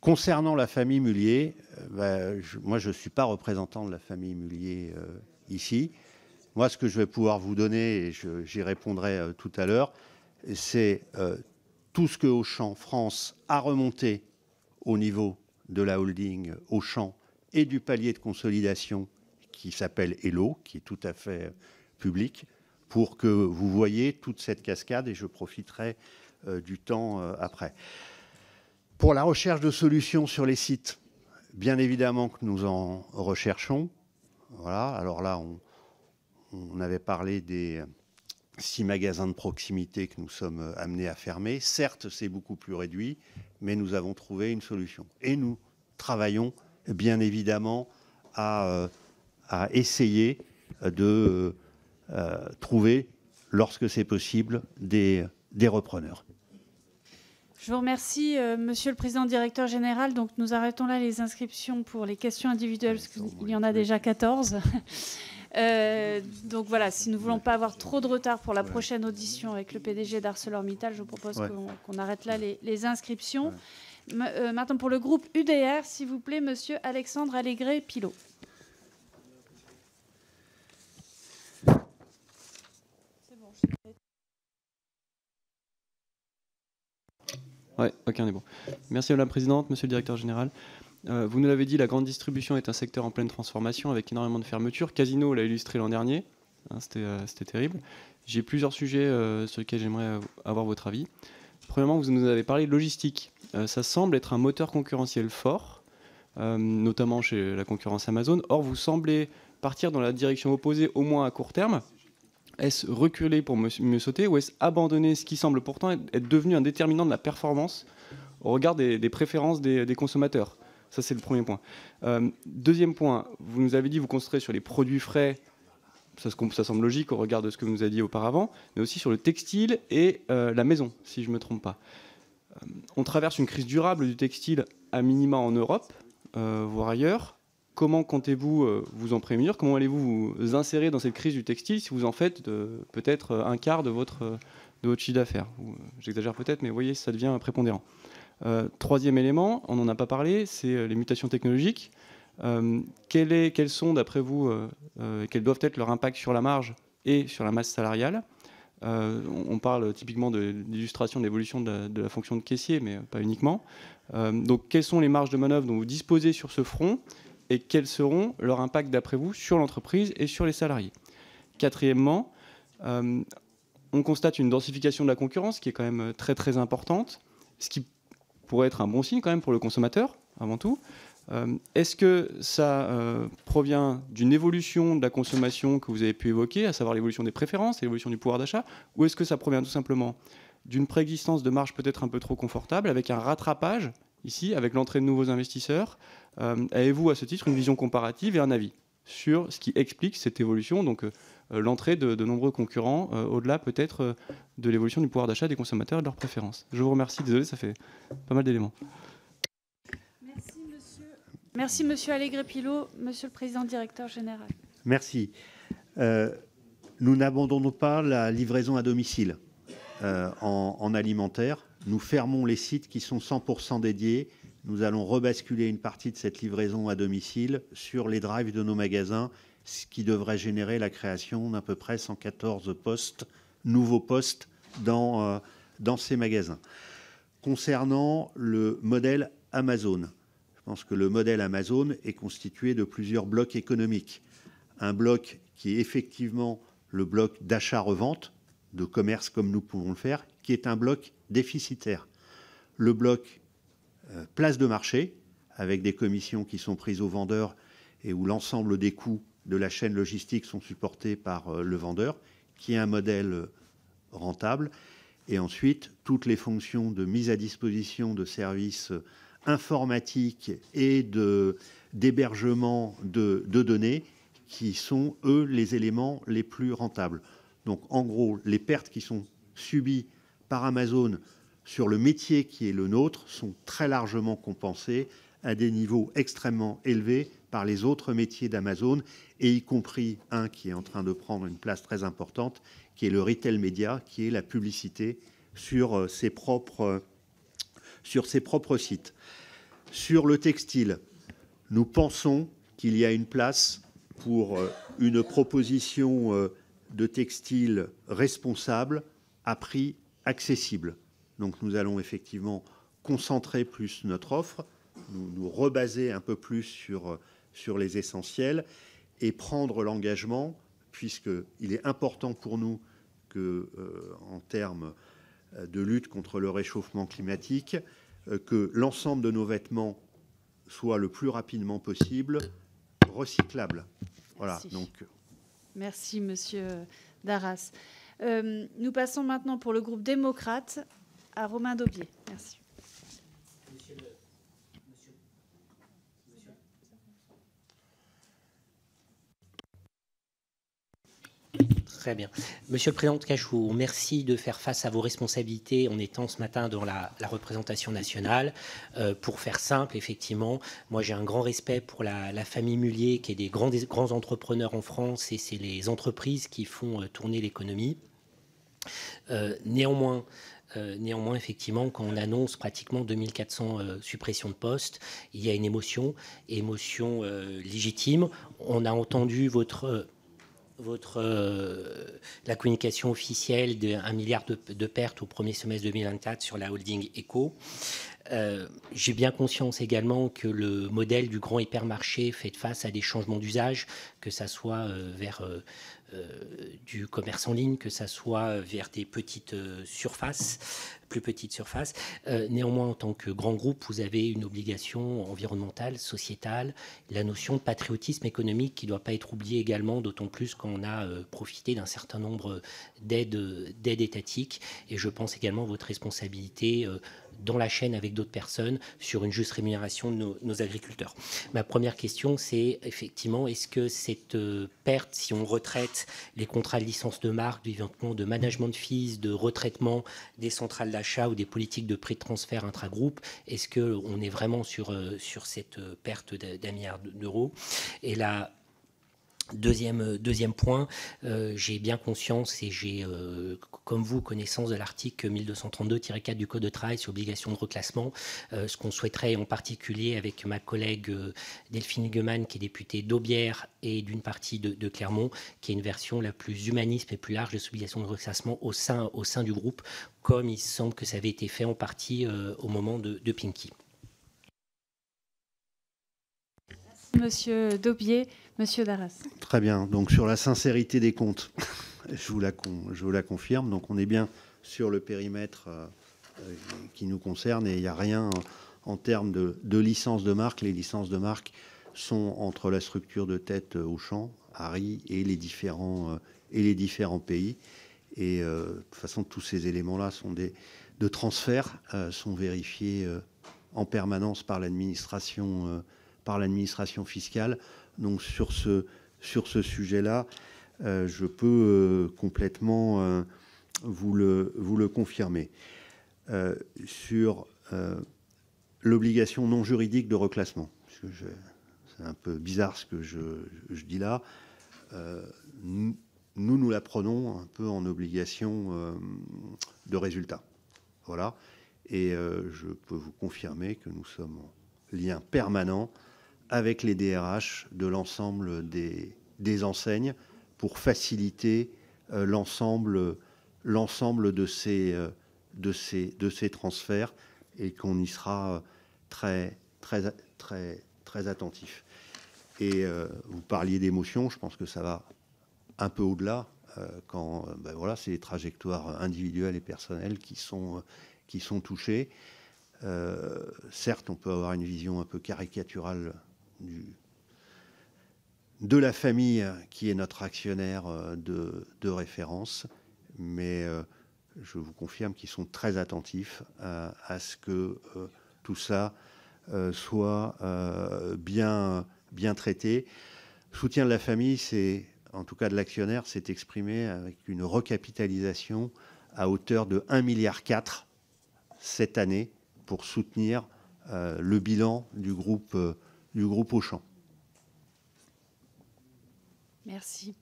Concernant la famille Mullier, moi je ne suis pas représentant de la famille Mullier ici. Moi, ce que je vais pouvoir vous donner, et j'y répondrai tout à l'heure, c'est tout ce que Auchan France a remonté au niveau de la holding Auchan et du palier de consolidation qui s'appelle Hello, qui est tout à fait public, pour que vous voyez toute cette cascade, et je profiterai du temps après. Pour la recherche de solutions sur les sites, bien évidemment que nous en recherchons. Voilà. Alors là, on avait parlé des 6 magasins de proximité que nous sommes amenés à fermer. Certes, c'est beaucoup plus réduit, mais nous avons trouvé une solution. Et nous travaillons bien évidemment à essayer de trouver, lorsque c'est possible, des repreneurs. Je vous remercie, Monsieur le Président Directeur Général. Donc, nous arrêtons là les inscriptions pour les questions individuelles, parce qu'il y en a déjà 14. Donc voilà, si nous ne voulons pas avoir trop de retard pour la prochaine audition avec le PDG d'ArcelorMittal, je vous propose qu'on arrête là les inscriptions. Maintenant, pour le groupe UDR, s'il vous plaît, Monsieur Alexandre Allégret-Pilot. Oui, ok, on est bon. Merci Madame la Présidente, Monsieur le Directeur Général. Vous nous l'avez dit, la grande distribution est un secteur en pleine transformation avec énormément de fermetures. Casino l'a illustré l'an dernier, hein, c'était terrible. J'ai plusieurs sujets sur lesquels j'aimerais avoir votre avis. Premièrement, vous nous avez parlé de logistique. Ça semble être un moteur concurrentiel fort, notamment chez la concurrence Amazon. Or, vous semblez partir dans la direction opposée, au moins à court terme. Est-ce reculer pour mieux sauter, ou est-ce abandonner ce qui semble pourtant être devenu un déterminant de la performance au regard des préférences des consommateurs? Ça, c'est le premier point. Deuxième point, vous nous avez dit que vous concentrez sur les produits frais. Ça semble logique au regard de ce que vous nous avez dit auparavant, mais aussi sur le textile et la maison, si je ne me trompe pas. On traverse une crise durable du textile à minima en Europe, voire ailleurs. Comment comptez-vous vous en prémunir? Comment allez-vous vous insérer dans cette crise du textile si vous en faites peut-être un quart de votre chiffre d'affaires? J'exagère peut-être, mais vous voyez, ça devient prépondérant. Troisième élément, on n'en a pas parlé, c'est les mutations technologiques. Quels sont, d'après vous, quels doivent être leur impact sur la marge et sur la masse salariale? On parle typiquement d'illustration de l'évolution de la fonction de caissier, mais pas uniquement. Donc, quelles sont les marges de manœuvre dont vous disposez sur ce front? Et quels seront leurs impacts, d'après vous, sur l'entreprise et sur les salariés? Quatrièmement, on constate une densification de la concurrence qui est quand même très très importante, ce qui pourrait être un bon signe quand même pour le consommateur, avant tout. Est-ce que ça provient d'une évolution de la consommation que vous avez pu évoquer, à savoir l'évolution des préférences et l'évolution du pouvoir d'achat, ou est-ce que ça provient tout simplement d'une préexistence de marge peut-être un peu trop confortable, avec un rattrapage ici, avec l'entrée de nouveaux investisseurs? Avez-vous à ce titre une vision comparative et un avis sur ce qui explique cette évolution, donc l'entrée de nombreux concurrents, au-delà peut-être de l'évolution du pouvoir d'achat des consommateurs et de leurs préférences? Je vous remercie, désolé, ça fait pas mal d'éléments. Merci Monsieur Allégret-Pilot. Monsieur le Président Directeur Général. Merci. Nous n'abandonnons pas la livraison à domicile. en alimentaire. Nous fermons les sites qui sont 100% dédiés. Nous allons rebasculer une partie de cette livraison à domicile sur les drives de nos magasins, ce qui devrait générer la création d'à peu près 114 postes, nouveaux postes dans ces magasins. Concernant le modèle Amazon, je pense que le modèle Amazon est constitué de plusieurs blocs économiques. Un bloc qui est effectivement le bloc d'achat-revente, de commerce comme nous pouvons le faire, qui est un bloc déficitaire. Le bloc place de marché, avec des commissions qui sont prises aux vendeurs et où l'ensemble des coûts de la chaîne logistique sont supportés par le vendeur, qui est un modèle rentable. Et ensuite, toutes les fonctions de mise à disposition de services informatiques et d'hébergement de données qui sont, eux, les éléments les plus rentables. Donc, en gros, les pertes qui sont subies par Amazon sur le métier qui est le nôtre sont très largement compensées à des niveaux extrêmement élevés par les autres métiers d'Amazon, et y compris un qui est en train de prendre une place très importante, qui est le retail média, qui est la publicité sur ses propres sites. Sur le textile, nous pensons qu'il y a une place pour une proposition de textile responsable à prix accessible. Donc nous allons effectivement concentrer plus notre offre, nous rebaser un peu plus sur les essentiels et prendre l'engagement, puisqu'il est important pour nous que, en termes de lutte contre le réchauffement climatique, que l'ensemble de nos vêtements soit le plus rapidement possible recyclables. Voilà. Merci. Donc, merci, Monsieur Darras. Nous passons maintenant pour le groupe démocrate à Romain Daubié. Merci. Très bien. Monsieur le Président, en tout cas, je vous remercie de faire face à vos responsabilités en étant ce matin dans la représentation nationale. Pour faire simple, effectivement, moi j'ai un grand respect pour la famille Mullier, qui est des grands entrepreneurs en France, et c'est les entreprises qui font tourner l'économie. Néanmoins, effectivement, quand on annonce pratiquement 2400 suppressions de postes, il y a une émotion légitime. On a entendu la communication officielle d'1 milliard de pertes au premier semestre 2024 sur la holding Eco. J'ai bien conscience également que le modèle du grand hypermarché fait face à des changements d'usage, que ça soit vers du commerce en ligne, que ça soit vers des petites surfaces, plus petites surfaces. Néanmoins, en tant que grand groupe, vous avez une obligation environnementale, sociétale, la notion de patriotisme économique qui ne doit pas être oubliée également, d'autant plus quand on a profité d'un certain nombre d'aides étatiques. Et je pense également à votre responsabilité dans la chaîne avec d'autres personnes sur une juste rémunération de nos agriculteurs. Ma première question, c'est effectivement, est-ce que cette perte, si on retraite les contrats de licence de marque, de management fees, de retraitement des centrales d'achat ou des politiques de prix de transfert intra-groupe, est-ce qu'on est vraiment sur cette perte d'1 milliard d'euros? Et la deuxième point, j'ai bien conscience et j'ai, comme vous, connaissance de l'article 1232-4 du Code de travail sur l'obligation de reclassement. Ce qu'on souhaiterait en particulier avec ma collègue Delphine Huguemann, qui est députée d'Aubière et d'une partie de Clermont, qui est une version la plus humaniste et plus large de cette obligation de reclassement au sein du groupe, comme il semble que ça avait été fait en partie au moment de Pinky. Monsieur Daubié, Monsieur Darras. très bien. Donc sur la sincérité des comptes, je vous la confirme. Donc on est bien sur le périmètre qui nous concerne et il n'y a rien en termes de licences de marque. Les licences de marque sont entre la structure de tête Auchan, Harry et les différents pays. Et de toute façon, tous ces éléments-là sont de transfert, sont vérifiés en permanence par l'administration fiscale. Donc sur ce sujet-là, je peux complètement vous le confirmer. Sur l'obligation non juridique de reclassement, c'est un peu bizarre ce que je dis là, nous la prenons un peu en obligation de résultat. Voilà. Et je peux vous confirmer que nous sommes en lien permanent avec les DRH de l'ensemble des enseignes pour faciliter l'ensemble de ces transferts, et qu'on y sera très attentif. Et vous parliez d'émotion, je pense que ça va un peu au-delà quand voilà, c'est les trajectoires individuelles et personnelles qui sont touchées. Certes, on peut avoir une vision un peu caricaturale de la famille qui est notre actionnaire de référence, mais je vous confirme qu'ils sont très attentifs à ce que tout ça soit bien traité. Le soutien de la famille, en tout cas de l'actionnaire, s'est exprimé avec une recapitalisation à hauteur de 1,4 milliard cette année pour soutenir le bilan du groupe Auchan. Merci.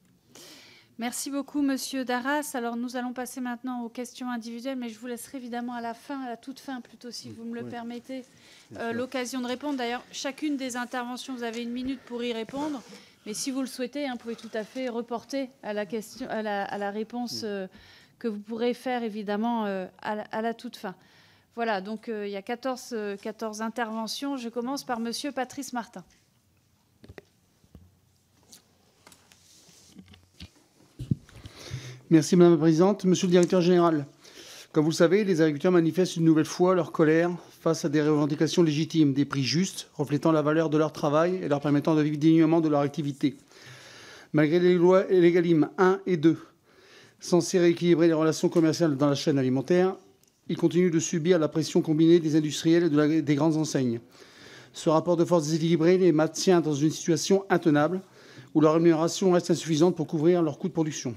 Merci beaucoup, Monsieur Darras. Alors, nous allons passer maintenant aux questions individuelles, mais je vous laisserai évidemment à la toute fin plutôt, si vous me le permettez, l'occasion de répondre. D'ailleurs, chacune des interventions, vous avez 1 minute pour y répondre, mais si vous le souhaitez, vous pouvez tout à fait reporter à la question, à la réponse que vous pourrez faire évidemment à la toute fin. Voilà, donc il y a 14 interventions. Je commence par Monsieur Patrice Martin. Merci Madame la Présidente. Monsieur le Directeur Général, comme vous le savez, les agriculteurs manifestent une nouvelle fois leur colère face à des revendications légitimes, des prix justes, reflétant la valeur de leur travail et leur permettant de vivre dignement de leur activité. Malgré les lois Egalim 1 et 2, censées rééquilibrer les relations commerciales dans la chaîne alimentaire, ils continuent de subir la pression combinée des industriels et des grandes enseignes. Ce rapport de force déséquilibré les maintient dans une situation intenable où leur rémunération reste insuffisante pour couvrir leurs coûts de production.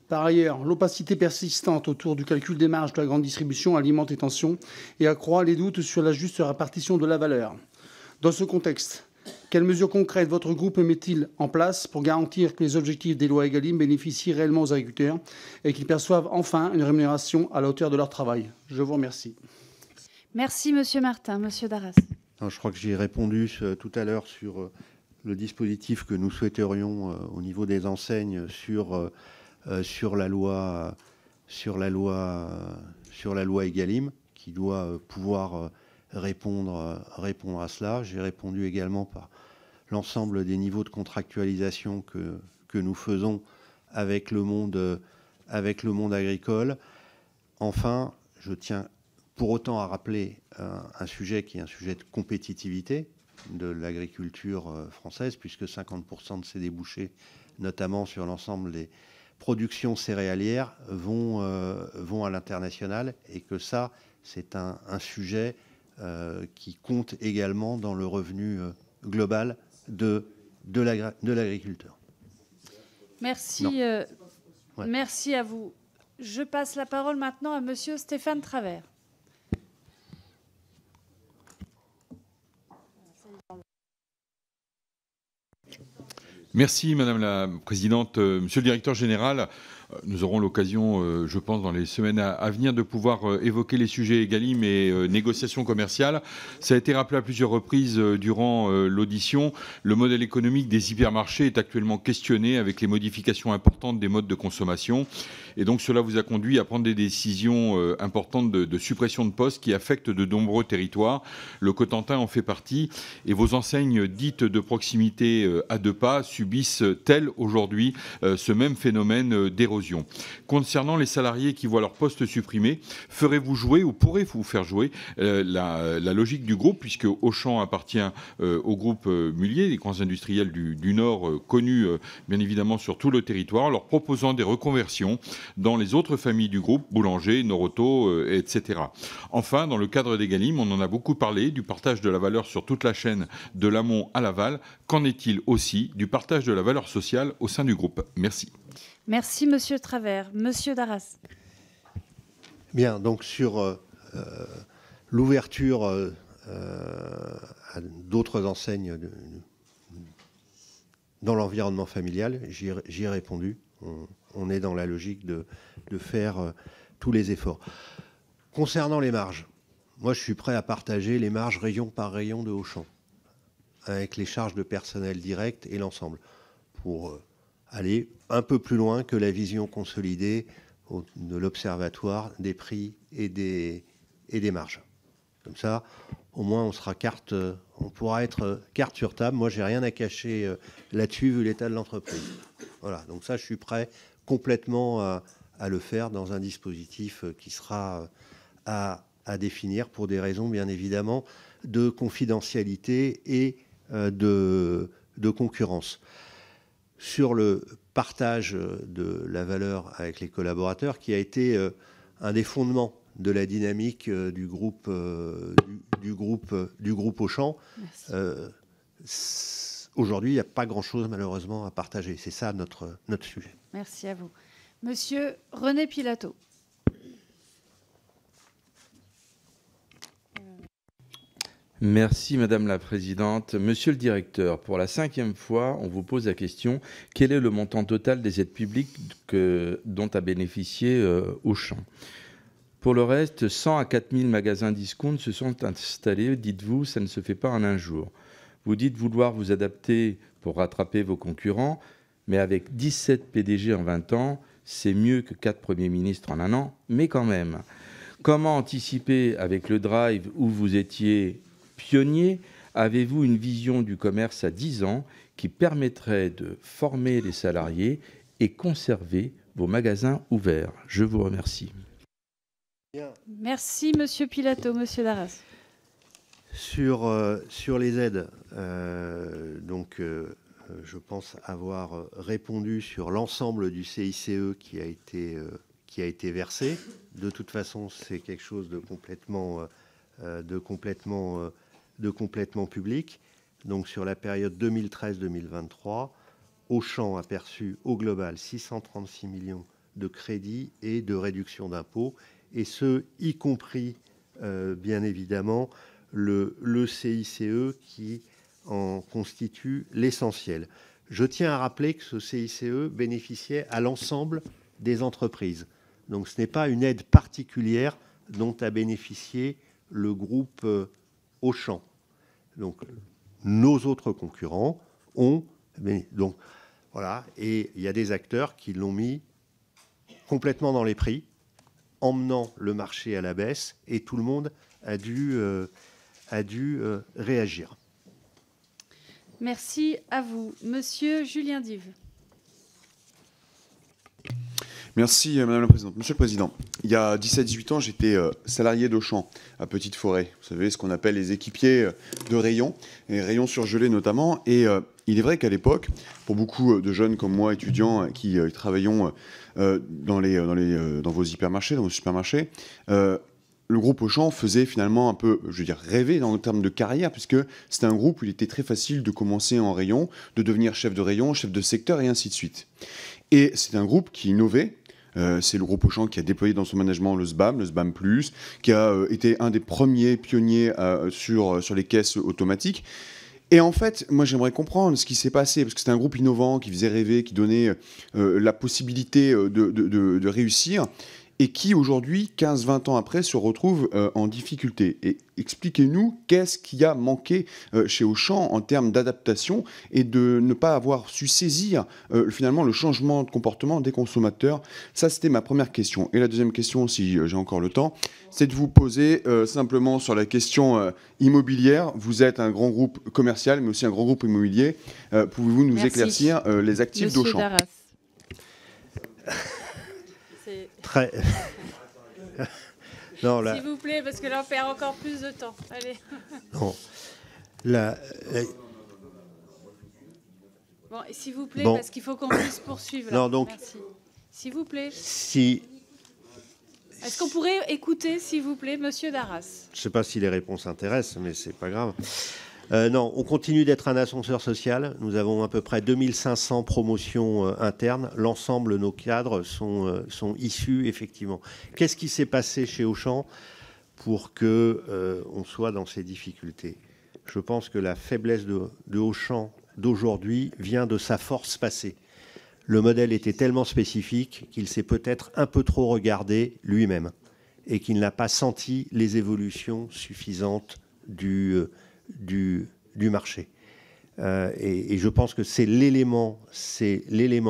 Par ailleurs, l'opacité persistante autour du calcul des marges de la grande distribution alimente les tensions et accroît les doutes sur la juste répartition de la valeur. Dans ce contexte, quelles mesures concrètes votre groupe met-il en place pour garantir que les objectifs des lois Egalim bénéficient réellement aux agriculteurs et qu'ils perçoivent enfin une rémunération à la hauteur de leur travail? Je vous remercie. Merci, Monsieur Martin. Monsieur Darras. Je crois que j'ai répondu tout à l'heure sur le dispositif que nous souhaiterions au niveau des enseignes sur la loi Egalim, qui doit pouvoir répondre à cela. J'ai répondu également par l'ensemble des niveaux de contractualisation que nous faisons avec le monde agricole. Enfin, je tiens pour autant à rappeler un sujet qui est un sujet de compétitivité de l'agriculture française, puisque 50% de ses débouchés, notamment sur l'ensemble des productions céréalières, vont à l'international, et que ça, c'est un sujet qui compte également dans le revenu global de l'agriculteur. Merci, merci à vous. Je passe la parole maintenant à Monsieur Stéphane Travert. Merci Madame la Présidente. Monsieur le Directeur Général, nous aurons l'occasion, je pense, dans les semaines à venir de pouvoir évoquer les sujets Egalim et négociations commerciales. Ça a été rappelé à plusieurs reprises durant l'audition. Le modèle économique des hypermarchés est actuellement questionné avec les modifications importantes des modes de consommation. Et donc cela vous a conduit à prendre des décisions importantes de suppression de postes qui affectent de nombreux territoires. Le Cotentin en fait partie. Et vos enseignes dites de proximité à 2 pas subissent-elles aujourd'hui ce même phénomène d'érosion? Concernant les salariés qui voient leur poste supprimé, ferez-vous jouer ou pourrez-vous faire jouer la logique du groupe, puisque Auchan appartient au groupe Mullier, les grands industriels du Nord, connus bien évidemment sur tout le territoire, leur proposant des reconversions dans les autres familles du groupe, Boulanger, Noroto, etc. Enfin, dans le cadre d'Egalim, on en a beaucoup parlé, du partage de la valeur sur toute la chaîne de l'amont à l'aval. Qu'en est-il aussi du partage de la valeur sociale au sein du groupe? Merci. Merci, Monsieur Travers. Monsieur Darras. Bien, donc sur l'ouverture à d'autres enseignes dans l'environnement familial, j'y ai répondu. on est dans la logique de faire tous les efforts. Concernant les marges, moi je suis prêt à partager les marges rayon par rayon de Auchan, avec les charges de personnel direct et l'ensemble, pour aller un peu plus loin que la vision consolidée de l'Observatoire des prix et des marges. Comme ça, au moins, on pourra être carte sur table. Moi, j'ai rien à cacher là-dessus, vu l'état de l'entreprise. Voilà, donc ça, je suis prêt complètement à le faire dans un dispositif qui sera à définir pour des raisons, bien évidemment, de confidentialité et de concurrence. Sur le partage de la valeur avec les collaborateurs, qui a été un des fondements de la dynamique du groupe Auchan. Aujourd'hui, il n'y a pas grand-chose, malheureusement, à partager. C'est ça notre sujet. Merci à vous. Monsieur René Pilato. Merci Madame la Présidente. Monsieur le Directeur, pour la 5e fois, on vous pose la question, quel est le montant total des aides publiques dont a bénéficié Auchan ? Pour le reste, 100 à 4000 magasins discount se sont installés, dites-vous, ça ne se fait pas en un jour. Vous dites vouloir vous adapter pour rattraper vos concurrents, mais avec 17 PDG en 20 ans, c'est mieux que 4 premiers ministres en un an, mais quand même. Comment anticiper avec le drive où vous étiez pionnier? Avez-vous une vision du commerce à 10 ans qui permettrait de former les salariés et conserver vos magasins ouverts? Je vous remercie. Merci Monsieur Pilato. Monsieur Darras. Sur les aides, je pense avoir répondu sur l'ensemble du CICE qui a été versé. De toute façon, c'est quelque chose de complètement public. Donc sur la période 2013-2023, Auchan a perçu au global 636 millions de crédits et de réduction d'impôts, et ce, y compris, bien évidemment, le CICE qui en constitue l'essentiel. Je tiens à rappeler que ce CICE bénéficiait à l'ensemble des entreprises. Donc ce n'est pas une aide particulière dont a bénéficié le groupe Auchan. Donc nos autres concurrents ont... Donc voilà, et il y a des acteurs qui l'ont mis complètement dans les prix, emmenant le marché à la baisse, et tout le monde a dû réagir. Merci à vous. Monsieur Julien Dive. Merci Madame la Présidente. Monsieur le Président, il y a 17-18 ans, j'étais salarié d'Auchan à Petite Forêt. Vous savez, ce qu'on appelle les équipiers de rayons, et rayons surgelés notamment. Et il est vrai qu'à l'époque, pour beaucoup de jeunes comme moi, étudiants, qui travaillions dans vos hypermarchés, dans vos supermarchés, le groupe Auchan faisait finalement un peu, je veux dire, rêver en termes de carrière, puisque c'était un groupe où il était très facile de commencer en rayon, de devenir chef de rayon, chef de secteur et ainsi de suite. Et c'est un groupe qui innovait. C'est le groupe Auchan qui a déployé dans son management le SBAM+, qui a été un des premiers pionniers sur les caisses automatiques. Et en fait, moi j'aimerais comprendre ce qui s'est passé, parce que c'était un groupe innovant qui faisait rêver, qui donnait la possibilité de réussir, et qui aujourd'hui, 15-20 ans après, se retrouve en difficulté. Et expliquez-nous qu'est-ce qui a manqué chez Auchan en termes d'adaptation et de ne pas avoir su saisir finalement le changement de comportement des consommateurs. Ça, c'était ma première question. Et la deuxième question, si j'ai encore le temps, c'est de vous poser simplement sur la question immobilière. Vous êtes un grand groupe commercial, mais aussi un grand groupe immobilier. Pouvez-vous nous éclaircir les actifs d'Auchan ? Très... non, S'il vous plaît, parce que là, on perd encore plus de temps. Allez. Non. Bon, s'il vous plaît, parce qu'il faut qu'on puisse poursuivre. Là. Non, donc... Merci. S'il vous plaît. Si... Est-ce qu'on pourrait écouter, s'il vous plaît, Monsieur Darras ? Je ne sais pas si les réponses intéressent, mais ce n'est pas grave. Non, on continue d'être un ascenseur social. Nous avons à peu près 2500 promotions internes. L'ensemble de nos cadres sont issus, effectivement. Qu'est-ce qui s'est passé chez Auchan pour qu'on soit dans ces difficultés ? Je pense que la faiblesse de Auchan d'aujourd'hui vient de sa force passée. le modèle était tellement spécifique qu'il s'est peut-être un peu trop regardé lui-même et qu'il n'a pas senti les évolutions suffisantes du marché. Et je pense que c'est l'élément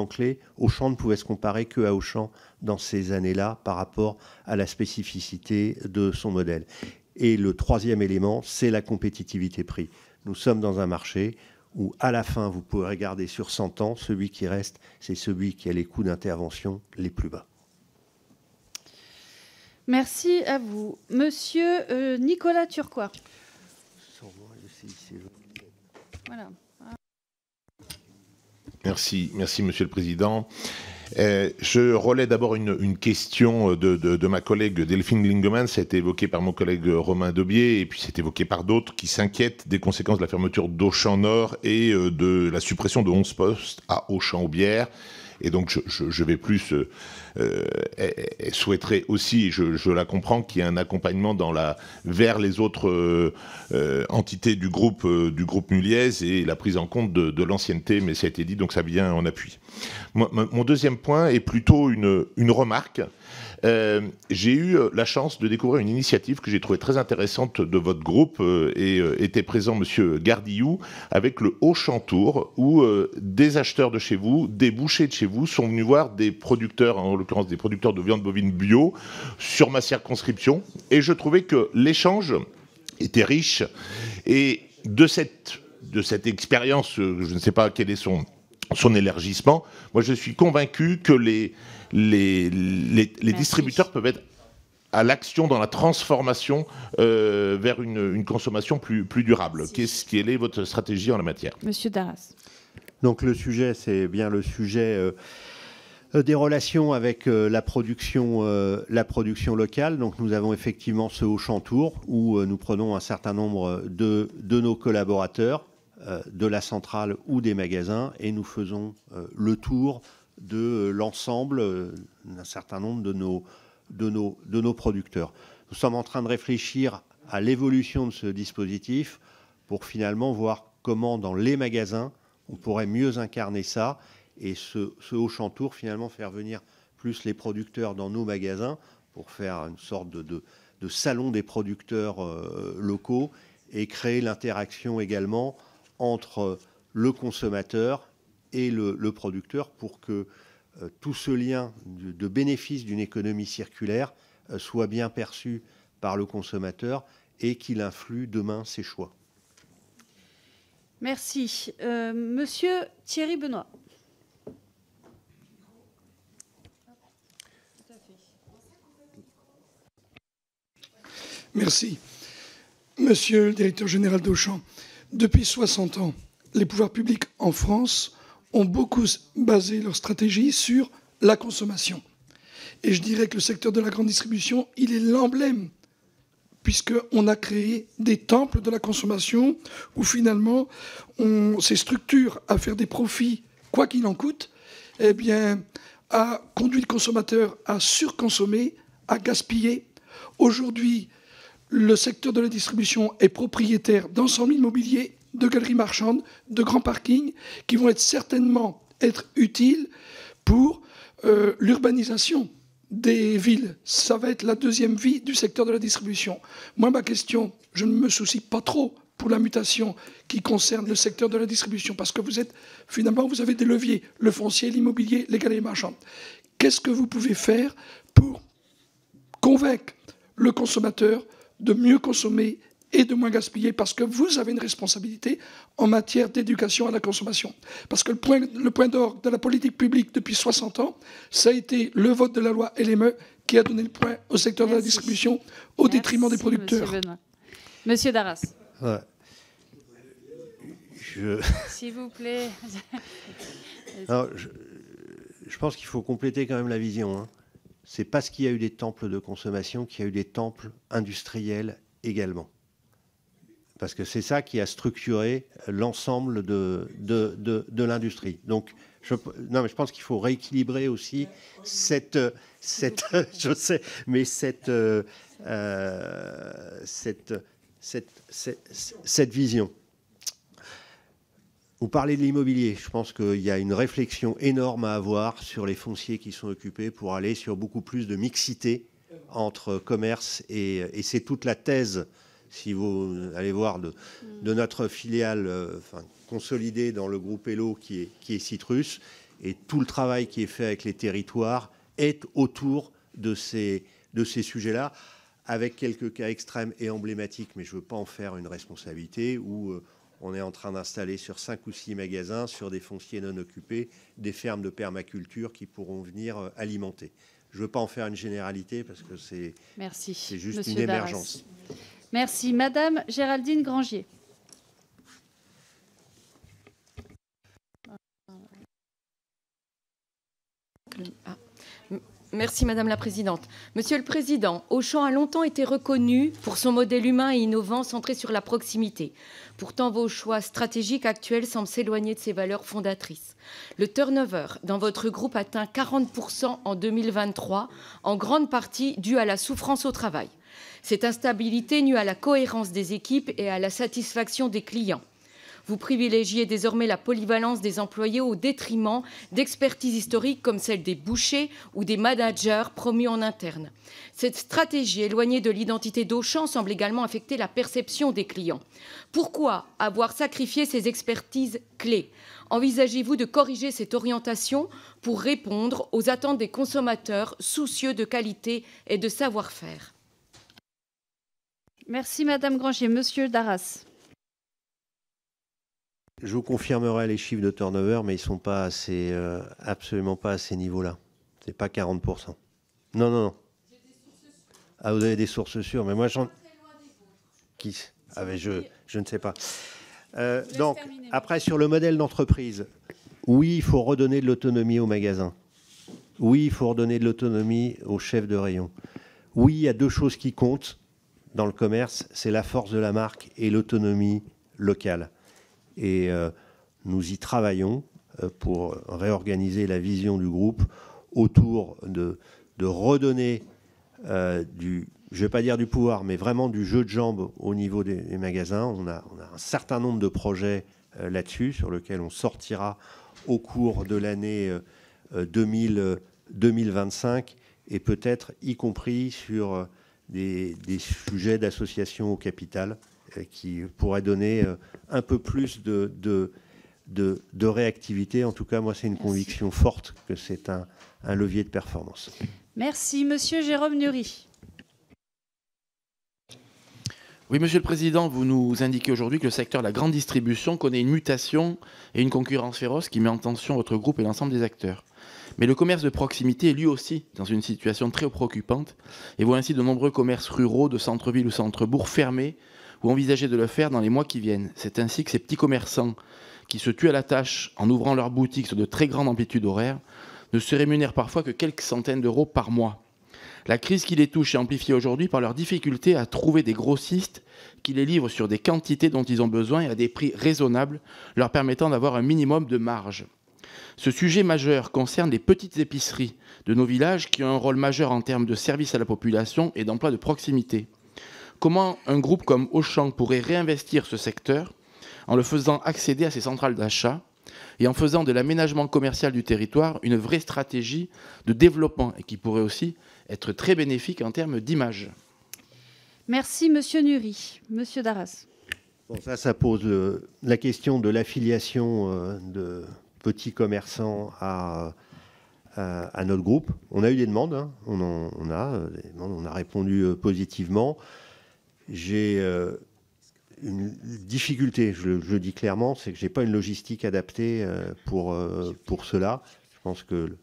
clé. Auchan ne pouvait se comparer qu'à Auchan dans ces années-là par rapport à la spécificité de son modèle. Et le troisième élément, c'est la compétitivité prix. Nous sommes dans un marché où, à la fin, vous pouvez regarder sur 100 ans, celui qui reste, c'est celui qui a les coûts d'intervention les plus bas. Merci à vous. Monsieur Nicolas Turquois. Voilà. Merci, Monsieur le Président. Je relais d'abord une question de ma collègue Delphine Lingemann. Ça a été évoqué par mon collègue Romain Daubié et puis c'est évoqué par d'autres qui s'inquiètent des conséquences de la fermeture d'Auchan Nord et de la suppression de 11 postes à Auchan-Aubière. Et donc, je vais plus souhaiterais aussi, et je la comprends, qu'il y ait un accompagnement vers les autres entités du groupe Muliez et la prise en compte de l'ancienneté, mais ça a été dit, donc ça vient en appui. Mon deuxième point est plutôt une remarque. J'ai eu la chance de découvrir une initiative que j'ai trouvée très intéressante de votre groupe et était présent Monsieur Gardillou avec le Auchan Tour où des acheteurs de chez vous, des bouchers de chez vous sont venus voir des producteurs, en l'occurrence des producteurs de viande bovine bio sur ma circonscription et je trouvais que l'échange était riche et de cette expérience, je ne sais pas quel est son élargissement, moi je suis convaincu que les distributeurs peuvent être à l'action dans la transformation vers une consommation plus durable. Quelle est votre stratégie en la matière? Monsieur Darras. Donc le sujet, c'est bien le sujet des relations avec la production locale. Donc nous avons effectivement ce Auchan Tour où nous prenons un certain nombre de nos collaborateurs de la centrale ou des magasins et nous faisons le tour de l'ensemble d'un certain nombre de nos producteurs. Nous sommes en train de réfléchir à l'évolution de ce dispositif pour finalement voir comment dans les magasins on pourrait mieux incarner ça et ce Auchan Tour finalement faire venir plus les producteurs dans nos magasins pour faire une sorte de salon des producteurs locaux et créer l'interaction également entre le consommateur et le producteur pour que tout ce lien de bénéfice d'une économie circulaire soit bien perçu par le consommateur et qu'il influe demain ses choix. Merci. Monsieur Thierry Benoît. Merci. Monsieur le directeur général d'Auchan, depuis 60 ans, les pouvoirs publics en France ont beaucoup basé leur stratégie sur la consommation. Et je dirais que le secteur de la grande distribution, il est l'emblème, puisqu'on a créé des temples de la consommation où finalement, ces structures à faire des profits, quoi qu'il en coûte, eh bien, a conduit le consommateur à surconsommer, à gaspiller. Aujourd'hui, le secteur de la distribution est propriétaire d'ensemble immobilier, de galeries marchandes, de grands parkings qui vont certainement être utiles pour l'urbanisation des villes. Ça va être la deuxième vie du secteur de la distribution. Moi, ma question, je ne me soucie pas trop pour la mutation qui concerne le secteur de la distribution parce que finalement, vous avez des leviers, le foncier, l'immobilier, les galeries marchandes. Qu'est-ce que vous pouvez faire pour convaincre le consommateur de mieux consommer et de moins gaspiller, parce que vous avez une responsabilité en matière d'éducation à la consommation. Parce que le point d'orgue de la politique publique depuis 60 ans, ça a été le vote de la loi LME qui a donné le point au secteur de la distribution au détriment des producteurs. Monsieur Darras. Ouais. S'il vous plaît. Alors, je pense qu'il faut compléter quand même la vision. Hein. C'est parce qu'il y a eu des temples de consommation qu'il y a eu des temples industriels également. Parce que c'est ça qui a structuré l'ensemble de l'industrie. Donc, je pense qu'il faut rééquilibrer aussi cette je sais, mais cette vision. Vous parlez de l'immobilier. Je pense qu'il y a une réflexion énorme à avoir sur les fonciers qui sont occupés pour aller sur beaucoup plus de mixité entre commerce et c'est toute la thèse, si vous allez voir, de notre filiale consolidée dans le groupe Hello qui est Citrus, et tout le travail qui est fait avec les territoires est autour de ces sujets-là, avec quelques cas extrêmes et emblématiques, mais je ne veux pas en faire une responsabilité, où on est en train d'installer sur 5 ou 6 magasins, sur des fonciers non occupés, des fermes de permaculture qui pourront venir alimenter. Je ne veux pas en faire une généralité parce que c'est juste Monsieur une émergence. Darras. Merci. Madame Géraldine Grangier. Merci Madame la Présidente. Monsieur le Président, Auchan a longtemps été reconnu pour son modèle humain et innovant centré sur la proximité. Pourtant, vos choix stratégiques actuels semblent s'éloigner de ces valeurs fondatrices. Le turnover dans votre groupe atteint 40% en 2023, en grande partie dû à la souffrance au travail. Cette instabilité nuit à la cohérence des équipes et à la satisfaction des clients. Vous privilégiez désormais la polyvalence des employés au détriment d'expertises historiques comme celle des bouchers ou des managers promus en interne. Cette stratégie éloignée de l'identité d'Auchan semble également affecter la perception des clients. Pourquoi avoir sacrifié ces expertises clés? Envisagez-vous de corriger cette orientation pour répondre aux attentes des consommateurs soucieux de qualité et de savoir-faire? Merci Madame Grangier. Monsieur Darras. Je vous confirmerai les chiffres de turnover, mais ils ne sont pas assez, absolument pas à ces niveaux-là. Ce n'est pas 40%. Non, non, non. Ah, vous avez des sources sûres, mais moi, j'en... Qui? Ah, mais je ne sais pas. Donc, après, sur le modèle d'entreprise, oui, il faut redonner de l'autonomie aux magasins. Oui, il faut redonner de l'autonomie aux chefs de rayon. Oui, il y a deux choses qui comptent dans le commerce, c'est la force de la marque et l'autonomie locale. Et nous y travaillons pour réorganiser la vision du groupe autour de redonner du, je ne vais pas dire du pouvoir, mais vraiment du jeu de jambes au niveau des magasins. On a un certain nombre de projets là-dessus, sur lesquels on sortira au cours de l'année 2025, et peut-être y compris sur des sujets d'association au capital qui pourraient donner un peu plus de réactivité. En tout cas, moi, c'est une conviction forte que c'est un levier de performance. Merci. Monsieur Jérôme Nury. Oui, Monsieur le Président, vous nous indiquez aujourd'hui que le secteur de la grande distribution connaît une mutation et une concurrence féroce qui met en tension votre groupe et l'ensemble des acteurs. Mais le commerce de proximité est lui aussi dans une situation très préoccupante et voit ainsi de nombreux commerces ruraux de centre-ville ou centre-bourg fermés ou envisager de le faire dans les mois qui viennent. C'est ainsi que ces petits commerçants qui se tuent à la tâche en ouvrant leurs boutiques sur de très grandes amplitudes horaires ne se rémunèrent parfois que quelques centaines d'euros par mois. La crise qui les touche est amplifiée aujourd'hui par leur difficulté à trouver des grossistes qui les livrent sur des quantités dont ils ont besoin et à des prix raisonnables, leur permettant d'avoir un minimum de marge. Ce sujet majeur concerne les petites épiceries de nos villages qui ont un rôle majeur en termes de service à la population et d'emploi de proximité. Comment un groupe comme Auchan pourrait réinvestir ce secteur en le faisant accéder à ses centrales d'achat et en faisant de l'aménagement commercial du territoire une vraie stratégie de développement et qui pourrait aussi être très bénéfique en termes d'image? Merci Monsieur Nury. Monsieur Darras. Bon, ça pose la question de l'affiliation de petits commerçants à notre groupe. On a eu des demandes, hein. On a répondu positivement. J'ai une difficulté, je le dis clairement, c'est que je n'ai pas une logistique adaptée pour cela. Je pense qu'il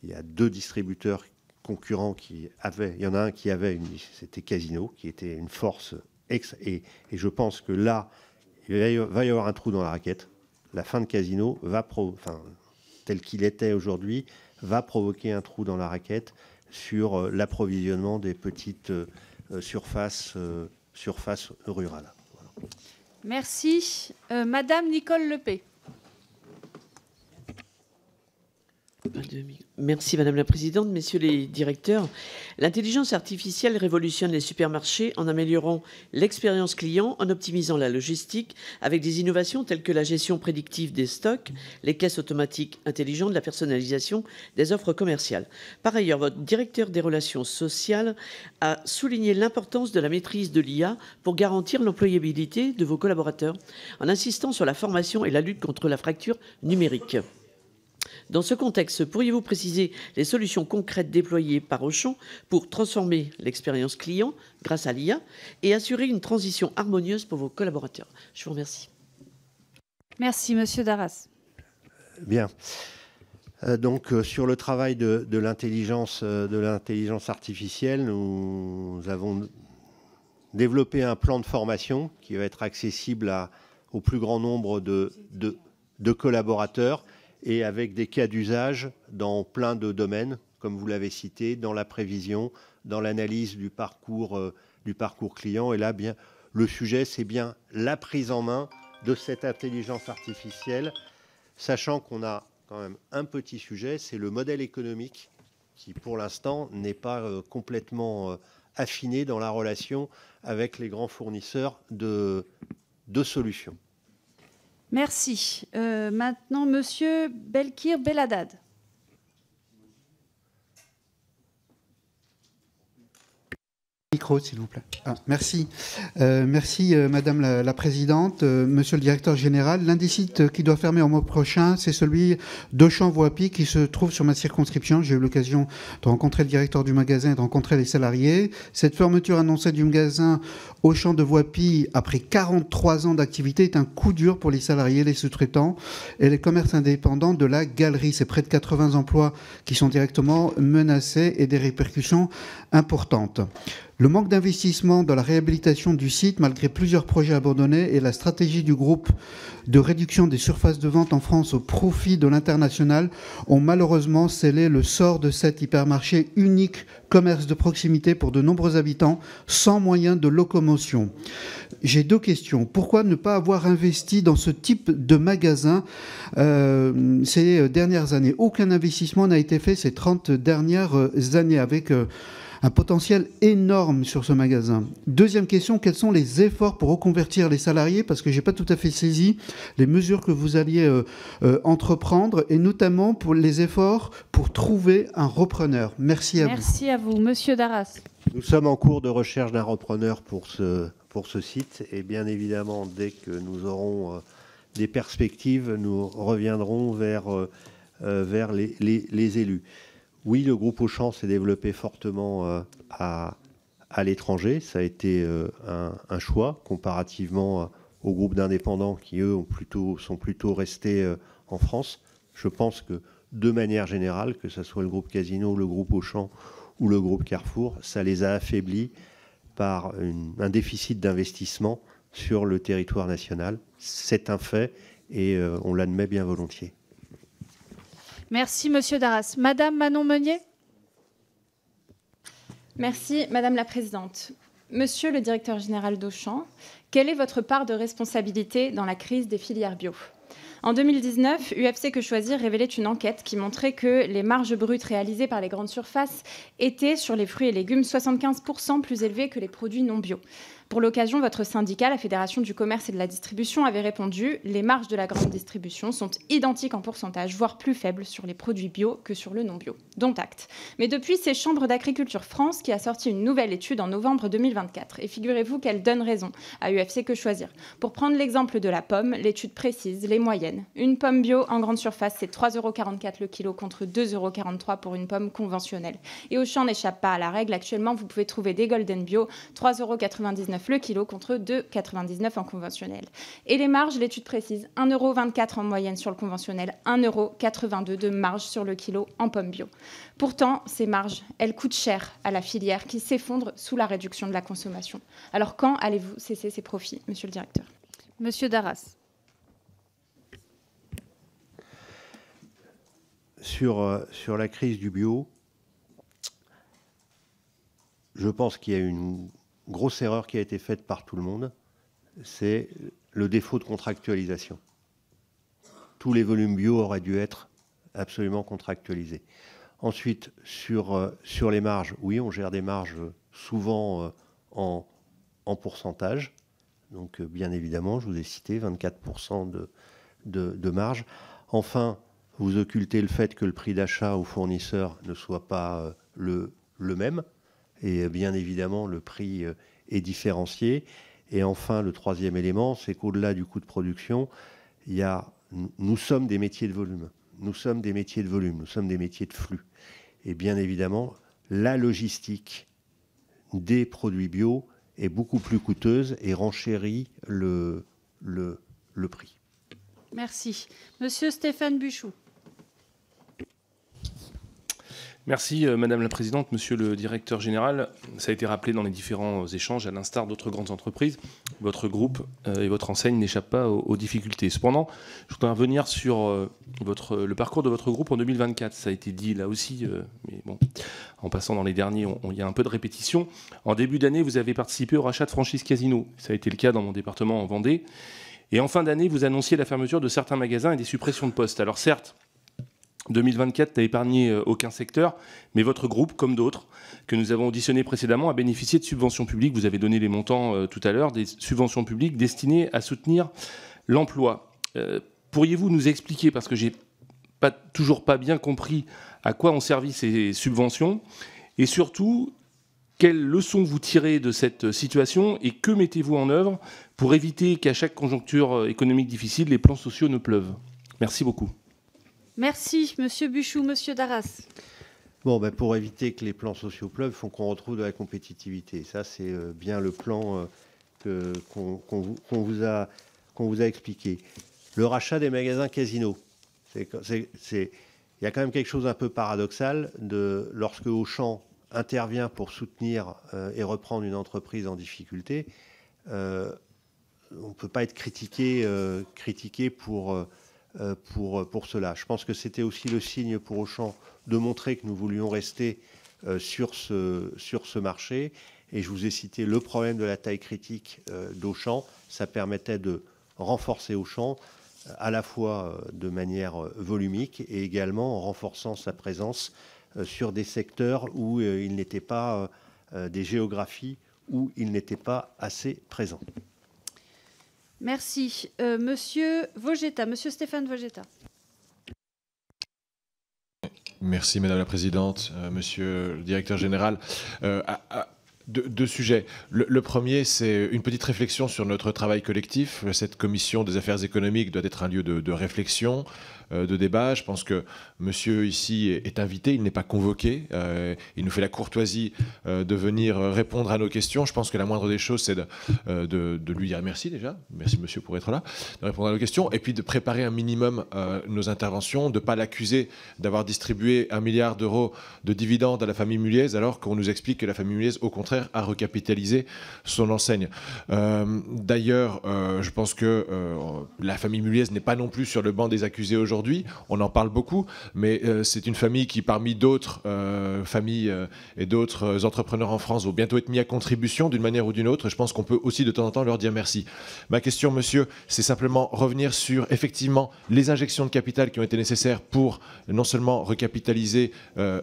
y a deux distributeurs concurrents qui avaient, il y en a un qui avait, c'était Casino, qui était une force et je pense que là, il va y avoir un trou dans la raquette. La fin de Casino tel qu'il était aujourd'hui, va provoquer un trou dans la raquette sur l'approvisionnement des petites surfaces rurales. Voilà. Merci. Madame Nicole Lepay. Merci Madame la Présidente, Messieurs les directeurs. L'intelligence artificielle révolutionne les supermarchés en améliorant l'expérience client, en optimisant la logistique, avec des innovations telles que la gestion prédictive des stocks, les caisses automatiques intelligentes, la personnalisation des offres commerciales. Par ailleurs, votre directeur des relations sociales a souligné l'importance de la maîtrise de l'IA pour garantir l'employabilité de vos collaborateurs, en insistant sur la formation et la lutte contre la fracture numérique. Dans ce contexte, pourriez-vous préciser les solutions concrètes déployées par Auchan pour transformer l'expérience client grâce à l'IA et assurer une transition harmonieuse pour vos collaborateurs? Je vous remercie. Merci, Monsieur Darras. Bien. Donc, sur le travail de l'intelligence artificielle, nous avons développé un plan de formation qui va être accessible au plus grand nombre de collaborateurs, et avec des cas d'usage dans plein de domaines, comme vous l'avez cité, dans la prévision, dans l'analyse du parcours client. Et là, bien, le sujet, c'est bien la prise en main de cette intelligence artificielle, sachant qu'on a quand même un petit sujet, c'est le modèle économique qui, pour l'instant, n'est pas complètement affiné dans la relation avec les grands fournisseurs de solutions. Merci. Maintenant, Monsieur Belkir Belhaddad. Micro, s'il vous plaît. Merci. Merci, Madame la Présidente. Monsieur le Directeur Général, l'un des sites qui doit fermer en mois prochain, c'est celui d'Auchan-Voipy qui se trouve sur ma circonscription. J'ai eu l'occasion de rencontrer le directeur du magasin et de rencontrer les salariés. Cette fermeture annoncée du magasin Auchan de Voipy, après 43 ans d'activité, est un coup dur pour les salariés, les sous-traitants et les commerces indépendants de la galerie. C'est près de 80 emplois qui sont directement menacés et des répercussions importantes. Le manque d'investissement dans la réhabilitation du site, malgré plusieurs projets abandonnés, et la stratégie du groupe de réduction des surfaces de vente en France au profit de l'international ont malheureusement scellé le sort de cet hypermarché unique commerce de proximité pour de nombreux habitants, sans moyen de locomotion. J'ai deux questions. Pourquoi ne pas avoir investi dans ce type de magasin ces dernières années? Aucun investissement n'a été fait ces 30 dernières années, avec un potentiel énorme sur ce magasin. Deuxième question, quels sont les efforts pour reconvertir les salariés? Parce que je n'ai pas tout à fait saisi les mesures que vous alliez entreprendre, et notamment pour les efforts pour trouver un repreneur. Merci à vous. Merci à vous. Monsieur Darras. Nous sommes en cours de recherche d'un repreneur pour ce site, et bien évidemment, dès que nous aurons des perspectives, nous reviendrons vers les élus. Oui, le groupe Auchan s'est développé fortement à l'étranger. Ça a été un choix comparativement aux groupes d'indépendants qui, eux, sont plutôt restés en France. Je pense que, de manière générale, que ce soit le groupe Casino, le groupe Auchan ou le groupe Carrefour, ça les a affaiblis par un déficit d'investissement sur le territoire national. C'est un fait et on l'admet bien volontiers. Merci, Monsieur Darras. Madame Manon Meunier. Merci, Madame la Présidente. Monsieur le Directeur Général d'Auchan, quelle est votre part de responsabilité dans la crise des filières bio? En 2019, UFC Que Choisir révélait une enquête qui montrait que les marges brutes réalisées par les grandes surfaces étaient, sur les fruits et légumes, 75% plus élevées que les produits non bio. Pour l'occasion, votre syndicat, la Fédération du commerce et de la distribution, avait répondu « Les marges de la grande distribution sont identiques en pourcentage, voire plus faibles sur les produits bio que sur le non bio. » Dont acte. Mais depuis, c'est Chambre d'Agriculture France qui a sorti une nouvelle étude en novembre 2024. Et figurez-vous qu'elle donne raison à UFC Que Choisir. Pour prendre l'exemple de la pomme, l'étude précise les moyennes. Une pomme bio en grande surface, c'est 3,44 € le kilo contre 2,43 € pour une pomme conventionnelle. Et Auchan n'échappe pas à la règle. Actuellement, vous pouvez trouver des Golden Bio, 3,99 € le kilo contre 2,99 € en conventionnel. Et les marges, l'étude précise 1,24 € en moyenne sur le conventionnel, 1,82 € de marge sur le kilo en pomme bio. Pourtant, ces marges, elles coûtent cher à la filière qui s'effondre sous la réduction de la consommation. Alors quand allez-vous cesser ces profits, Monsieur le Directeur? Monsieur Darras. Sur la crise du bio, je pense qu'il y a une grosse erreur qui a été faite par tout le monde, c'est le défaut de contractualisation. Tous les volumes bio auraient dû être absolument contractualisé. Ensuite, sur les marges, oui, on gère des marges souvent en pourcentage. Donc, bien évidemment, je vous ai cité 24% de marge. Enfin, vous occultez le fait que le prix d'achat aux fournisseurs ne soit pas le même. Et bien évidemment, le prix est différencié. Et enfin, le troisième élément, c'est qu'au-delà du coût de production, nous sommes des métiers de volume. Nous sommes des métiers de volume, nous sommes des métiers de flux. Et bien évidemment, la logistique des produits bio est beaucoup plus coûteuse et renchérit le prix. Merci. Monsieur Stéphane Buchou. Merci Madame la Présidente, Monsieur le Directeur Général. Ça a été rappelé dans les différents échanges, à l'instar d'autres grandes entreprises, votre groupe et votre enseigne n'échappent pas aux difficultés. Cependant, je voudrais revenir sur le parcours de votre groupe en 2024. Ça a été dit là aussi, mais bon, en passant dans les derniers, il y a un peu de répétition. En début d'année, vous avez participé au rachat de franchise Casino. Ça a été le cas dans mon département en Vendée. Et en fin d'année, vous annonciez la fermeture de certains magasins et des suppressions de postes. Alors certes, 2024 n'a épargné aucun secteur, mais votre groupe, comme d'autres, que nous avons auditionnés précédemment, a bénéficié de subventions publiques. Vous avez donné les montants tout à l'heure, des subventions publiques destinées à soutenir l'emploi. Pourriez-vous nous expliquer, parce que je n'ai toujours pas bien compris à quoi ont servi ces subventions, et surtout, quelles leçons vous tirez de cette situation et que mettez-vous en œuvre pour éviter qu'à chaque conjoncture économique difficile, les plans sociaux ne pleuvent? Merci beaucoup. Merci, Monsieur Buchou. Monsieur Darras. Bon, pour éviter que les plans sociaux pleuvent, il faut qu'on retrouve de la compétitivité. Ça, c'est bien le plan qu'on vous a expliqué. Le rachat des magasins Casino. Il y a quand même quelque chose un peu paradoxal lorsque Auchan intervient pour soutenir et reprendre une entreprise en difficulté. On ne peut pas être critiqué pour cela. Je pense que c'était aussi le signe pour Auchan de montrer que nous voulions rester sur ce marché. Et je vous ai cité le problème de la taille critique d'Auchan. Ça permettait de renforcer Auchan à la fois de manière volumique et également en renforçant sa présence sur des secteurs où il n'était pas, des géographies où il n'était pas assez présent. Merci. Monsieur Vogetta, Monsieur Stéphane Vogetta. Merci Madame la Présidente, Monsieur le Directeur Général. Deux sujets. Le premier, c'est une petite réflexion sur notre travail collectif. Cette commission des affaires économiques doit être un lieu de réflexion, de débat. Je pense que monsieur ici est invité, il n'est pas convoqué. Il nous fait la courtoisie de venir répondre à nos questions. Je pense que la moindre des choses, c'est de lui dire merci déjà. Merci monsieur pour être là, de répondre à nos questions. Et puis de préparer un minimum nos interventions, de ne pas l'accuser d'avoir distribué 1 milliard d'euros de dividendes à la famille Muliez, alors qu'on nous explique que la famille Muliez, au contraire, à recapitaliser son enseigne. D'ailleurs, je pense que la famille Muliez n'est pas non plus sur le banc des accusés aujourd'hui. On en parle beaucoup, mais c'est une famille qui, parmi d'autres familles et d'autres entrepreneurs en France, vont bientôt être mis à contribution d'une manière ou d'une autre. Je pense qu'on peut aussi de temps en temps leur dire merci. Ma question, monsieur, c'est simplement revenir sur effectivement les injections de capital qui ont été nécessaires pour non seulement recapitaliser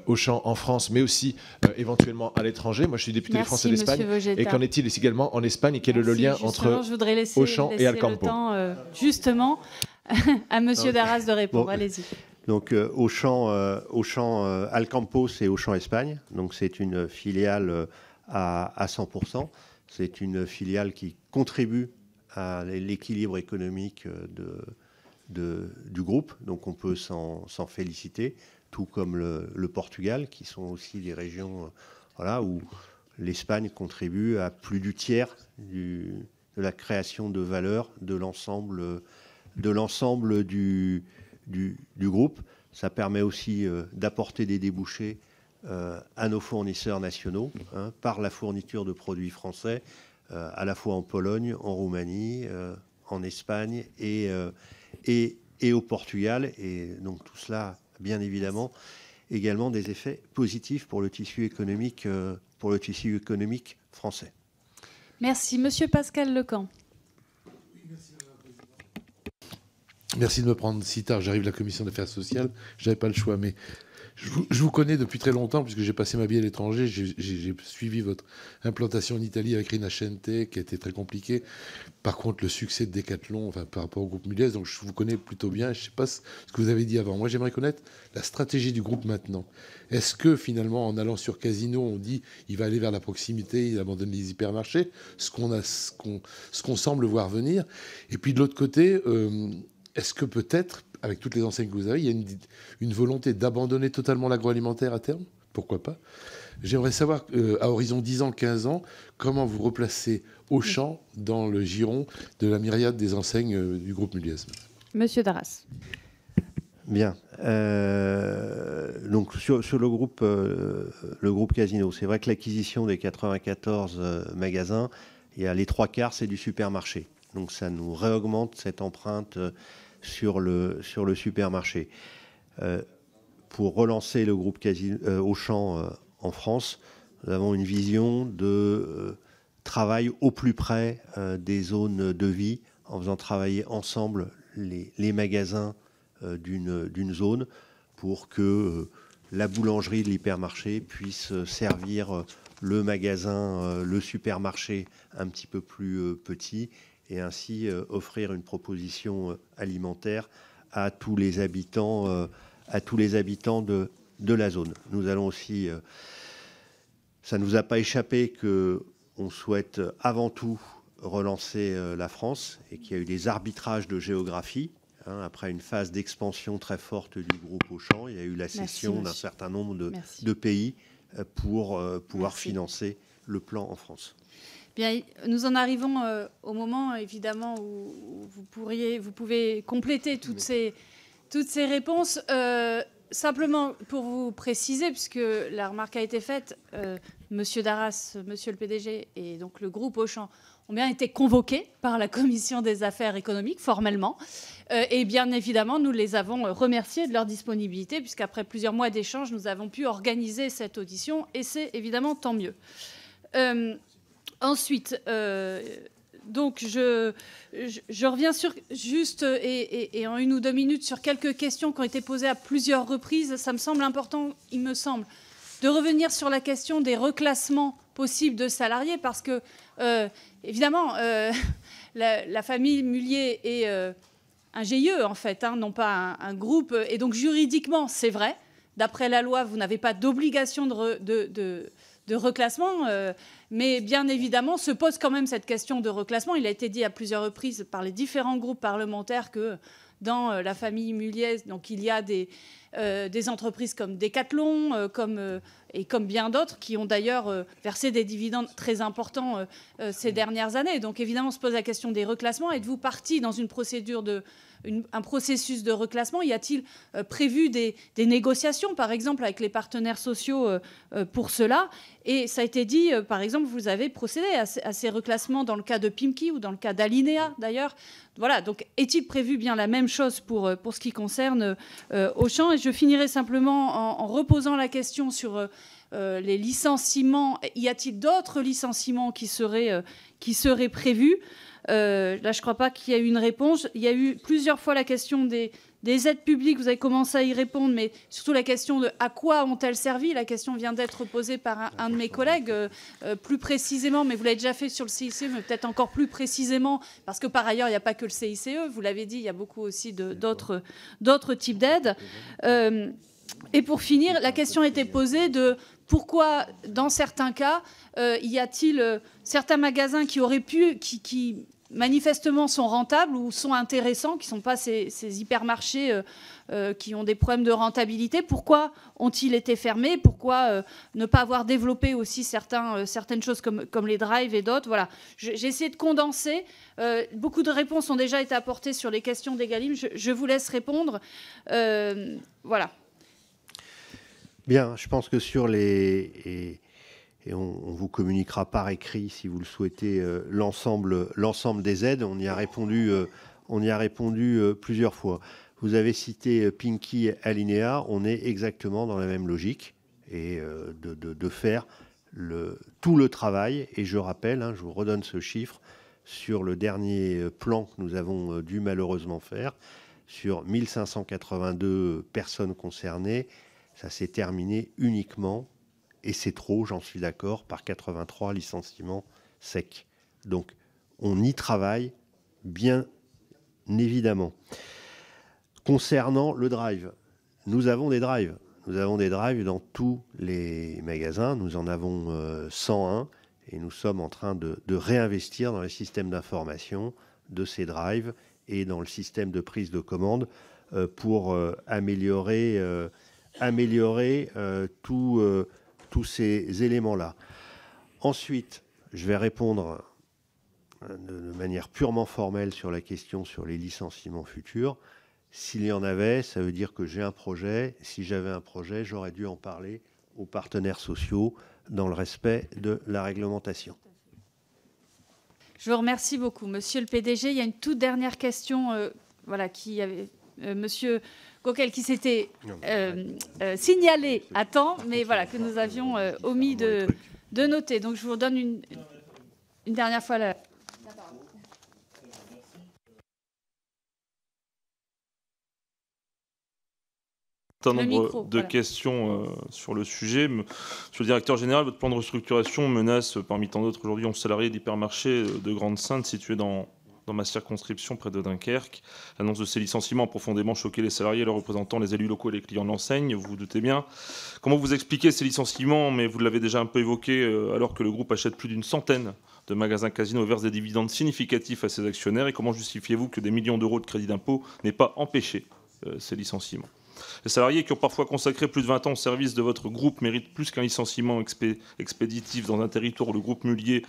Auchan en France, mais aussi éventuellement à l'étranger. Moi, je suis député de France et d'Espagne. Et qu'en est-il également en Espagne? Et quel est le lien entre Auchan et Alcampo? Le temps, justement, à Monsieur Darras de répondre. Bon, allez-y. Donc, Auchan Alcampo, c'est Auchan Espagne. Donc, c'est une filiale à 100%. C'est une filiale qui contribue à l'équilibre économique du groupe. Donc, on peut s'en féliciter, tout comme le Portugal, qui sont aussi des régions où l'Espagne contribue à plus du tiers de la création de valeur de l'ensemble du groupe. Ça permet aussi d'apporter des débouchés à nos fournisseurs nationaux par la fourniture de produits français, à la fois en Pologne, en Roumanie, en Espagne et au Portugal. Et donc tout cela, bien évidemment, également des effets positifs pour le tissu économique français. Merci. Monsieur Pascal Lecamp. Merci de me prendre si tard. J'arrive de la commission d'affaires sociales. Je n'avais pas le choix. Mais je vous connais depuis très longtemps, puisque j'ai passé ma vie à l'étranger. J'ai suivi votre implantation en Italie avec Rinascente, qui a été très compliquée. Par contre, le succès de Decathlon, enfin, par rapport au groupe Muliez, donc je vous connais plutôt bien. Je ne sais pas ce que vous avez dit avant. Moi, j'aimerais connaître la stratégie du groupe maintenant. Est-ce que, finalement, en allant sur Casino, on dit il va aller vers la proximité, il abandonne les hypermarchés, ce qu'on semble voir venir. Et puis, de l'autre côté... est-ce que peut-être, avec toutes les enseignes que vous avez, il y a une volonté d'abandonner totalement l'agroalimentaire à terme? Pourquoi pas? J'aimerais savoir, à horizon 10 ans, 15 ans, comment vous replacez Auchan dans le giron de la myriade des enseignes du groupe Muliez. Monsieur Darras. Bien. Donc sur le groupe Casino, c'est vrai que l'acquisition des 94 magasins, il y a les 3/4, c'est du supermarché. Donc ça nous réaugmente cette empreinte sur le supermarché. Pour relancer le groupe Auchan en France, nous avons une vision de travail au plus près des zones de vie, en faisant travailler ensemble les magasins d'une zone pour que la boulangerie de l'hypermarché puisse servir le magasin, le supermarché un petit peu plus petit, et ainsi offrir une proposition alimentaire à tous les habitants de la zone. Nous allons aussi, ça ne nous a pas échappé qu'on souhaite avant tout relancer la France et qu'il y a eu des arbitrages de géographie. Après une phase d'expansion très forte du groupe Auchan, il y a eu la cession d'un certain nombre de pays pour pouvoir financer le plan en France. Bien, nous en arrivons au moment, évidemment, où vous pouvez compléter toutes ces réponses. Simplement, pour vous préciser, puisque la remarque a été faite, Monsieur Darras, Monsieur le PDG et donc le groupe Auchan ont bien été convoqués par la Commission des affaires économiques, formellement. Et bien évidemment, nous les avons remerciés de leur disponibilité, puisqu'après plusieurs mois d'échanges, nous avons pu organiser cette audition, et c'est évidemment tant mieux. Ensuite, donc je reviens juste et en 1 ou 2 minutes sur quelques questions qui ont été posées à plusieurs reprises. Ça me semble important, il me semble, de revenir sur la question des reclassements possibles de salariés, parce que, évidemment, la famille Mulliez est un GIE, en fait, non pas un groupe. Et donc, juridiquement, c'est vrai. D'après la loi, vous n'avez pas d'obligation de reclassement, mais bien évidemment se pose quand même cette question de reclassement. Il a été dit à plusieurs reprises par les différents groupes parlementaires que dans la famille Mulliez, donc il y a des entreprises comme Decathlon, et comme bien d'autres qui ont d'ailleurs versé des dividendes très importants ces dernières années. Donc évidemment, on se pose la question des reclassements. Êtes-vous parti dans une procédure un processus de reclassement? Y a-t-il prévu des négociations, par exemple, avec les partenaires sociaux pour cela? Et ça a été dit, par exemple, vous avez procédé à ces reclassements dans le cas de Pimki ou dans le cas d'Alinea, d'ailleurs. Voilà, donc est-il prévu bien la même chose pour ce qui concerne Auchan? Et je finirai simplement en reposant la question sur les licenciements. Y a-t-il d'autres licenciements qui seraient prévus? Là, je ne crois pas qu'il y ait eu une réponse. Il y a eu plusieurs fois la question des aides publiques. Vous avez commencé à y répondre, mais surtout la question de à quoi ont-elles servi? La question vient d'être posée par un de mes collègues, plus précisément, mais vous l'avez déjà fait sur le CICE, mais peut-être encore plus précisément, parce que par ailleurs, il n'y a pas que le CICE. Vous l'avez dit, il y a beaucoup aussi d'autres types d'aides. Et pour finir, la question a été posée de pourquoi, dans certains cas, y a-t-il certains magasins qui auraient pu, qui manifestement sont rentables ou sont intéressants, qui ne sont pas ces hypermarchés qui ont des problèmes de rentabilité. Pourquoi ont-ils été fermés? Pourquoi ne pas avoir développé aussi certaines choses comme les drives et d'autres? Voilà. J'ai essayé de condenser. Beaucoup de réponses ont déjà été apportées sur les questions d'Egalim. Je vous laisse répondre. Voilà. Bien, je pense que sur et on vous communiquera par écrit, si vous le souhaitez, l'ensemble des aides. On y a répondu plusieurs fois. Vous avez cité Pimki et Alinea. On est exactement dans la même logique et de faire tout le travail. Et je rappelle, je vous redonne ce chiffre, sur le dernier plan que nous avons dû malheureusement faire, sur 1582 personnes concernées, ça s'est terminé uniquement, et c'est trop, j'en suis d'accord, par 83 licenciements secs. Donc, on y travaille, bien évidemment. Concernant le drive, nous avons des drives. Nous avons des drives dans tous les magasins. Nous en avons 101 et nous sommes en train de réinvestir dans les systèmes d'information de ces drives et dans le système de prise de commande pour améliorer tous ces éléments-là. Ensuite, je vais répondre de manière purement formelle sur la question sur les licenciements futurs. S'il y en avait, ça veut dire que j'ai un projet. Si j'avais un projet, j'aurais dû en parler aux partenaires sociaux dans le respect de la réglementation. Je vous remercie beaucoup. Monsieur le PDG, il y a une toute dernière question qui avait Monsieur Gauquel qui s'était signalé à temps, mais voilà, que nous avions omis de noter. Donc je vous redonne une dernière fois la parole. Un nombre de questions sur le sujet. Monsieur le directeur général, votre plan de restructuration menace, parmi tant d'autres aujourd'hui, 11 salariés d'hypermarché de Grande-Synthe situés dans ma circonscription près de Dunkerque. L'annonce de ces licenciements a profondément choqué les salariés, leurs représentants, les élus locaux et les clients de l'enseigne. Vous vous doutez bien. Comment vous expliquez ces licenciements, mais vous l'avez déjà un peu évoqué, alors que le groupe achète plus d'une centaine de magasins Casino et verse des dividendes significatifs à ses actionnaires, et comment justifiez-vous que des millions d'euros de crédit d'impôt n'aient pas empêché ces licenciements? Les salariés qui ont parfois consacré plus de 20 ans au service de votre groupe méritent plus qu'un licenciement expéditif dans un territoire où le groupe Mulliez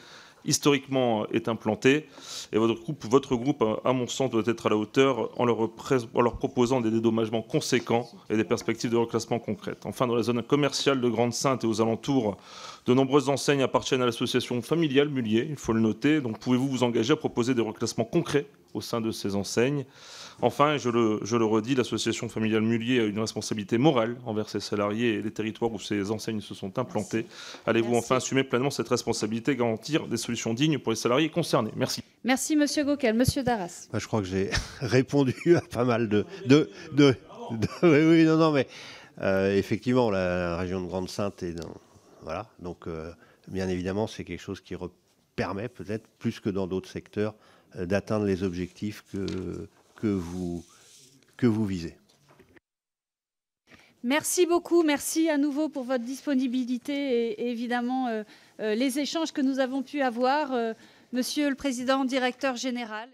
historiquement est implanté. Et votre groupe, à mon sens, doit être à la hauteur en leur proposant des dédommagements conséquents et des perspectives de reclassement concrètes. Enfin, dans la zone commerciale de Grande-Synthe et aux alentours, de nombreuses enseignes appartiennent à l'association familiale Mulliez, il faut le noter. Donc pouvez-vous vous engager à proposer des reclassements concrets au sein de ces enseignes? Enfin, je le redis, l'association familiale Mulliez a une responsabilité morale envers ses salariés et les territoires où ces enseignes se sont implantées. Allez-vous enfin assumer pleinement cette responsabilité et garantir des solutions dignes pour les salariés concernés? Merci. Merci, Monsieur Gauquel. Monsieur Darras. Je crois que j'ai répondu à pas mal oui, non, mais effectivement, la région de Grande-Synthe est dans... Voilà, donc bien évidemment, c'est quelque chose qui permet peut-être, plus que dans d'autres secteurs, d'atteindre les objectifs que vous visez. Merci beaucoup, merci à nouveau pour votre disponibilité et évidemment les échanges que nous avons pu avoir. Monsieur le Président, Directeur Général.